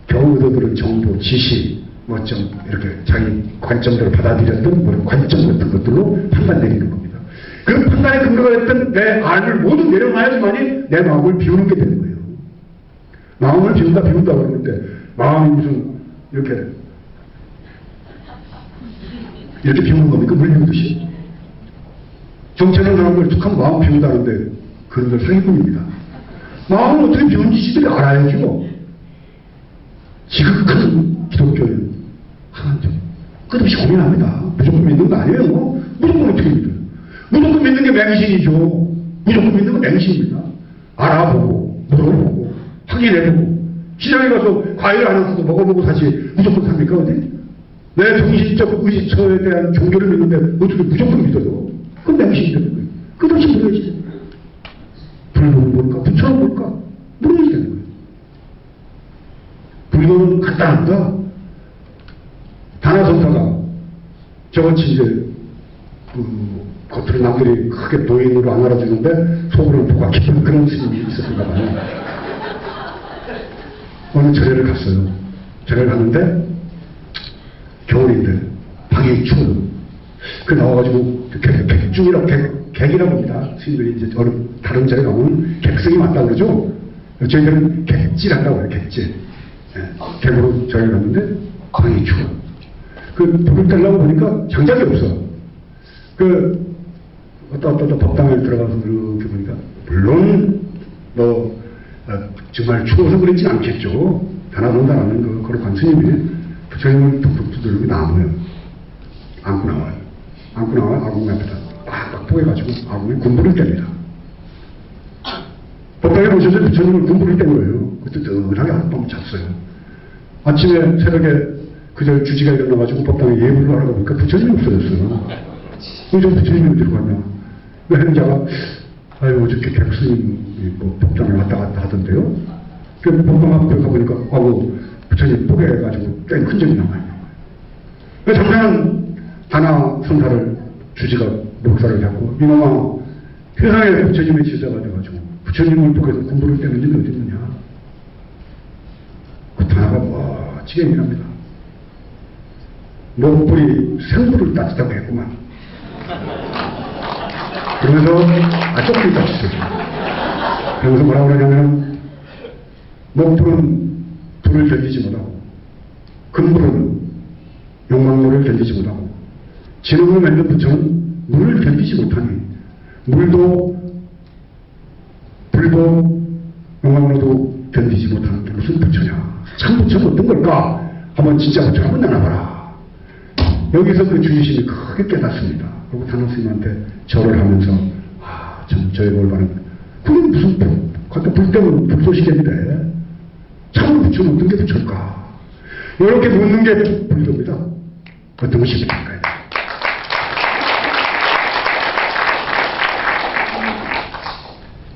[SPEAKER 2] 겨우 얻어들은 정보, 지식, 좀 이렇게 자기 관점대로 받아들였던 그런 관점 같은 것들로 판단 내리는 겁니다. 그 판단의 근거가 됐던 내 안을 모두 내려놔야지만이 내 마음을 비우는 게 되는 거예요. 마음을 비운다 그러는데 마음이 무슨 이렇게 비우는 겁니까? 물 비우듯이. 정체는 사람들 툭 하면 마음 비운다는데 그런 걸 사기꾼입니다. 마음을 어떻게 비우는지 지들이 알아야죠. 지극한 기독교는 하나님 끝없이 고민합니다. 무조건 믿는 거 아니에요. 무조건 어떻게 믿어요? 무조건 믿는 게 맹신이죠. 무조건 믿는 건 맹신입니다. 알아보고 물어보고 확인해보고 시장에 가서 과일 하나 먹어보고 사실 무조건 삽니까? 어디? 내 정신적 의식처에 대한 종교를 믿는데 어떻게 무조건 믿어요? 그건 맹신이 되는 거예요. 끝없이 물어야지 되는 거예요. 불교는 뭘까? 부처는 뭘까? 물어야지 되는 거예요. 불교는 간단합니다. 다나선사가 저같이 이제 겉으로 남들이 크게 도인으로 안 알아주는데 속으로는 도가 깊은 그런 스님이 있었던가 봐요. 어느 절에를 갔어요. 절에를 갔는데 겨울인데 방이 추워요. 그 나와가지고 객중이라고 객이라고 합니다. 스님들이 이제 어느 다른 절에 가면 객성이 맞다고 그러죠. 저희들은 객질한다고 해요. 객질. 객으로 절에 갔는데 방이 추워요. 불을 떼려고 보니까 장작이 없어. 왔다 법당에 들어가서 이렇게 보니까, 물론, 정말 추워서 그랬진 않겠죠. 다나선사라는 거룩한 스님이 부처님을 툭툭 두들고 나무예요. 안고 나와요. 안고 나와 아궁이 앞에다 빡빡 뽀개가지고 아궁이 군부를 뗍니다. 법당에 보셔서 부처님을 군부를 뗀 거예요. 그때 뜨뜻하게 하룻밤 잤어요. 아침에 새벽에 그저 주지가 일어나가지고 법당에 예불을 하러 가보니까 부처님이 없어졌어요. 왜 저 부처님이 어디로 갔냐? 그 행자가, 어저께 객스님 법당에 왔다 갔다 하던데요? 그 법당 앞에 가보니까, 부처님 뽀개가지고 꽤 흔적이 남아있는 거예요. 잠깐 다나 선사를 주지가 목사를 잡고, 이놈아, 세상에 부처님의 제자가 돼가지고, 부처님을 뽀개서 공부를 떼는 일이 어디 있느냐? 그 다나가 멋지게 얘기합니다. 목불이 생불을 따뜻하게 했구만. 그러면서 조금 따뜻했죠. 그러면서 뭐라고 그러냐면 목불은 불을 견디지 못하고 금불은 용광로를 견디지 못하고 진흙으로 만든 부처는 물을 견디지 못하니 물도 불도 용광로도 견디지 못하는 게 무슨 부처냐. 참 부처는 어떤 걸까? 한번 진짜 부처 한번 나눠봐라. 여기서 그 주의심이 크게 깨닫습니다. 그리고 다나스님한테 절을 하면서 참 저의 올바른 그게 무슨 갖다 불 때면 불쏘시개인데 참으로 부처는 어떤 게 부처일까? 이렇게 묻는 게 불교입니다. 어떤 것이 부처일까요?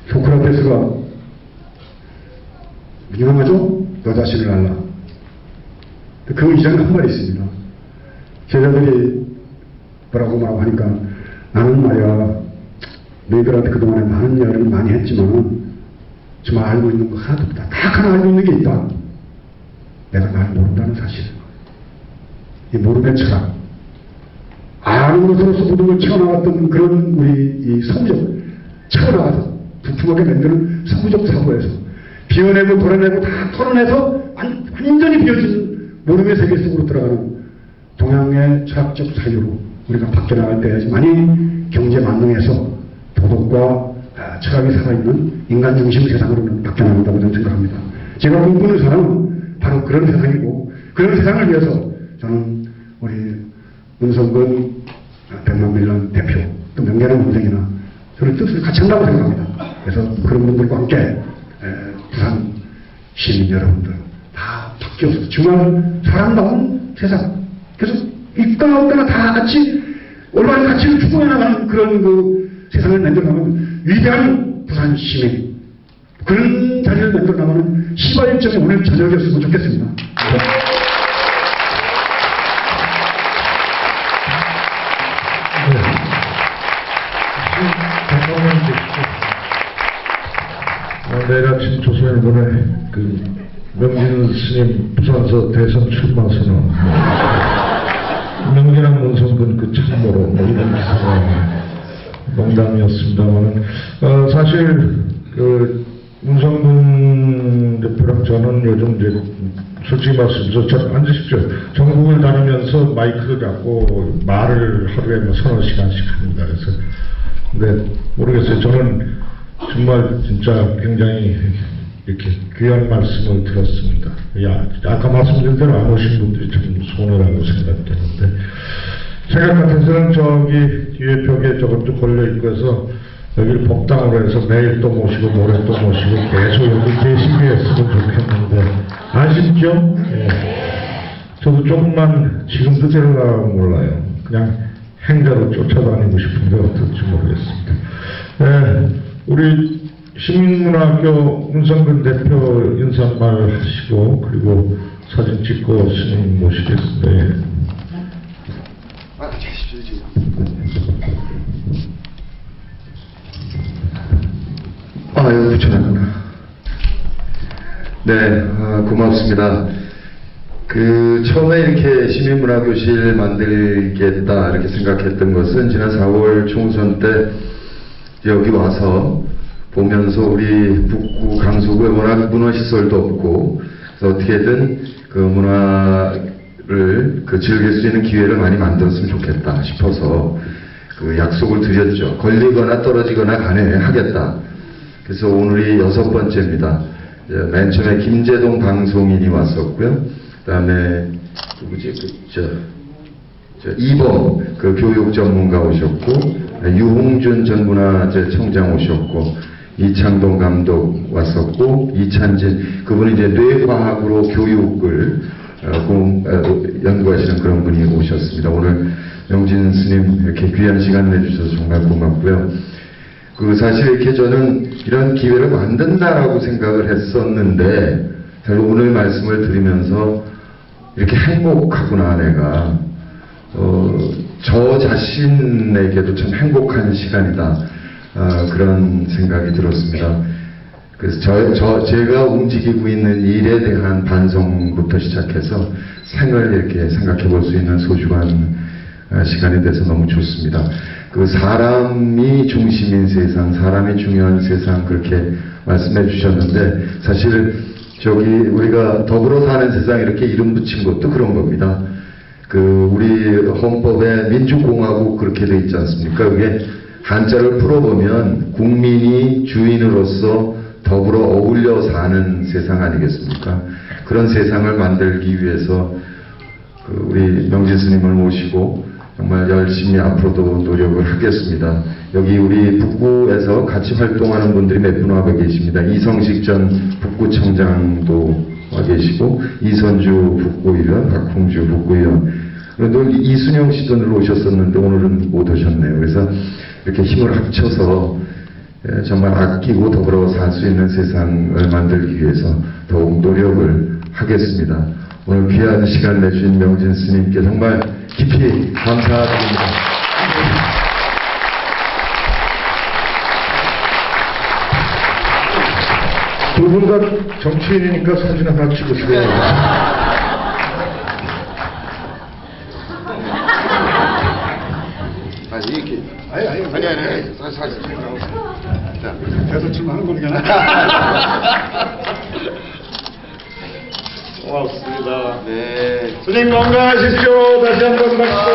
[SPEAKER 2] 소크라테스가 유명하죠? 너 자신을 알라. 그 이전에 한 말이 있습니다. 제자들이 뭐라고 하니까 나는 말이야 너희들한테 그동안에 많은 이야기를 많이 했지만 정말 알고 있는 거 하나도 없다. 딱 하나 알고 있는 게 있다. 내가 날 모른다는 사실. 이 모름의 철학. 아는 것으로서 모든 걸 채워나갔던 그런 우리 이 서구적 채워나가서 부품하게 만드는 서구적 사고에서 비워내고 돌아내고 다 털어내서 완전히 비워진 모름의 세계 속으로 들어가는 동양의 철학적 사유로 우리가 바뀌어나갈 때야지만이 경제 만능에서 도덕과 철학이 살아있는 인간 중심 세상으로 바뀌어나간다고 저는 생각합니다. 제가 꿈꾸는 사람은 바로 그런 세상이고 그런 세상을 위해서 저는 우리 문성근 백만밀란 대표 또 명계란 선생이나 저는 뜻을 같이 한다고 생각합니다. 그래서 그런 분들과 함께 부산 시민 여러분들 다 바뀌어서 정말 사랑다운 세상 계속 있거나 없거나 다 같이 올바른 가치를 추구해 나가는 그런 그 세상을 만들어 나가는 위대한 부산 시민, 그런 자리를 만들어 나가는 시발점이 오늘 저녁이었으면 좋겠습니다.
[SPEAKER 1] 내일 아침 조선일보에 그 명진 스님 부산서 대선 출마 선언, 명진한 문성근 그 참모로 뭐 이런 기사가 농담이었습니다만, 사실 그 문성근 대표랑 저는 요즘 이제 솔직히 말씀드려서 저 앉으십시오. 전국을 다니면서 마이크를 갖고 말을 하루에 뭐 서너 시간씩 합니다. 그래서 근데 모르겠어요. 저는 정말 진짜 굉장히 이렇게 귀한 말씀을 들었습니다. 아까 말씀드린 대로 안 오신 분들이 참 손해라고 생각되는데, 생각 같아서는 저기 뒤에 벽에 저것도 걸려있고 해서 여기를 법당으로 해서 매일 또 모시고 모레 또 모시고 계속 여기 계시게 했으면 좋겠는데, 아쉽죠? 예. 저도 조금만 지금 그대로라면 몰라요. 그냥 행자로 쫓아다니고 싶은데 어떨지 모르겠습니다. 예. 우리 시민문화학교 문성근 대표 인사말 하시고 그리고 사진 찍고 스님 모시겠습니다. 예.
[SPEAKER 4] 여기 붙여놨구나. 네, 고맙습니다. 처음에 이렇게 시민문화교실 만들겠다 이렇게 생각했던 것은 지난 4월 총선 때 여기 와서 보면서 우리 북구 강서구에 워낙 문화시설도 없고, 그래서 어떻게든 그 문화를 즐길 수 있는 기회를 많이 만들었으면 좋겠다 싶어서 그 약속을 드렸죠. 걸리거나 떨어지거나 간에 하겠다. 그래서 오늘이 6번째입니다. 맨 처음에 김재동 방송인이 왔었고요. 그 다음에 누구지? 이범 그 교육 전문가 오셨고, 유홍준 전 문화재청장 오셨고, 이창동 감독 왔었고, 이찬진 그분이 이제 뇌과학으로 교육을 연구하시는 그런 분이 오셨습니다. 오늘 명진 스님 이렇게 귀한 시간 내주셔서 정말 고맙고요. 사실 이렇게 저는 이런 기회를 만든다라고 생각을 했었는데, 사실 오늘 말씀을 들으면서 이렇게 행복하구나 내가. 저 자신에게도 참 행복한 시간이다. 그런 생각이 들었습니다. 그래서 제가 움직이고 있는 일에 대한 반성부터 시작해서 생을 이렇게 생각해 볼 수 있는 소중한 시간이 돼서 너무 좋습니다. 사람이 중심인 세상, 사람이 중요한 세상 그렇게 말씀해 주셨는데, 사실 우리가 더불어 사는 세상 이렇게 이름 붙인 것도 그런 겁니다. 우리 헌법에 민주공화국 그렇게 돼 있지 않습니까? 그게 한자를 풀어보면 국민이 주인으로서 더불어 어울려 사는 세상 아니겠습니까? 그런 세상을 만들기 위해서 우리 명진 스님을 모시고 정말 열심히 앞으로도 노력을 하겠습니다. 여기 우리 북구에서 같이 활동하는 분들이 몇 분 와 계십니다. 이성식 전 북구청장도 와 계시고, 이선주 북구의원, 박홍주 북구의원, 늘 이순영 씨도 늘 오셨었는데 오늘은 못 오셨네요. 그래서 이렇게 힘을 합쳐서 정말 아끼고 더불어 살 수 있는 세상을 만들기 위해서 더욱 노력을 하겠습니다. 오늘 귀한 시간 내주신 명진 스님께 정말 깊이 감사드립니다.
[SPEAKER 1] 두 분 다 정치인이니까 사진 하나 찍으세요.
[SPEAKER 4] 아니. 사실. 자,
[SPEAKER 2] 대선 출마하는 거니까.
[SPEAKER 1] 고맙습니다.
[SPEAKER 4] 네.
[SPEAKER 1] 스님 건강하십시오. 다시 한번 박수.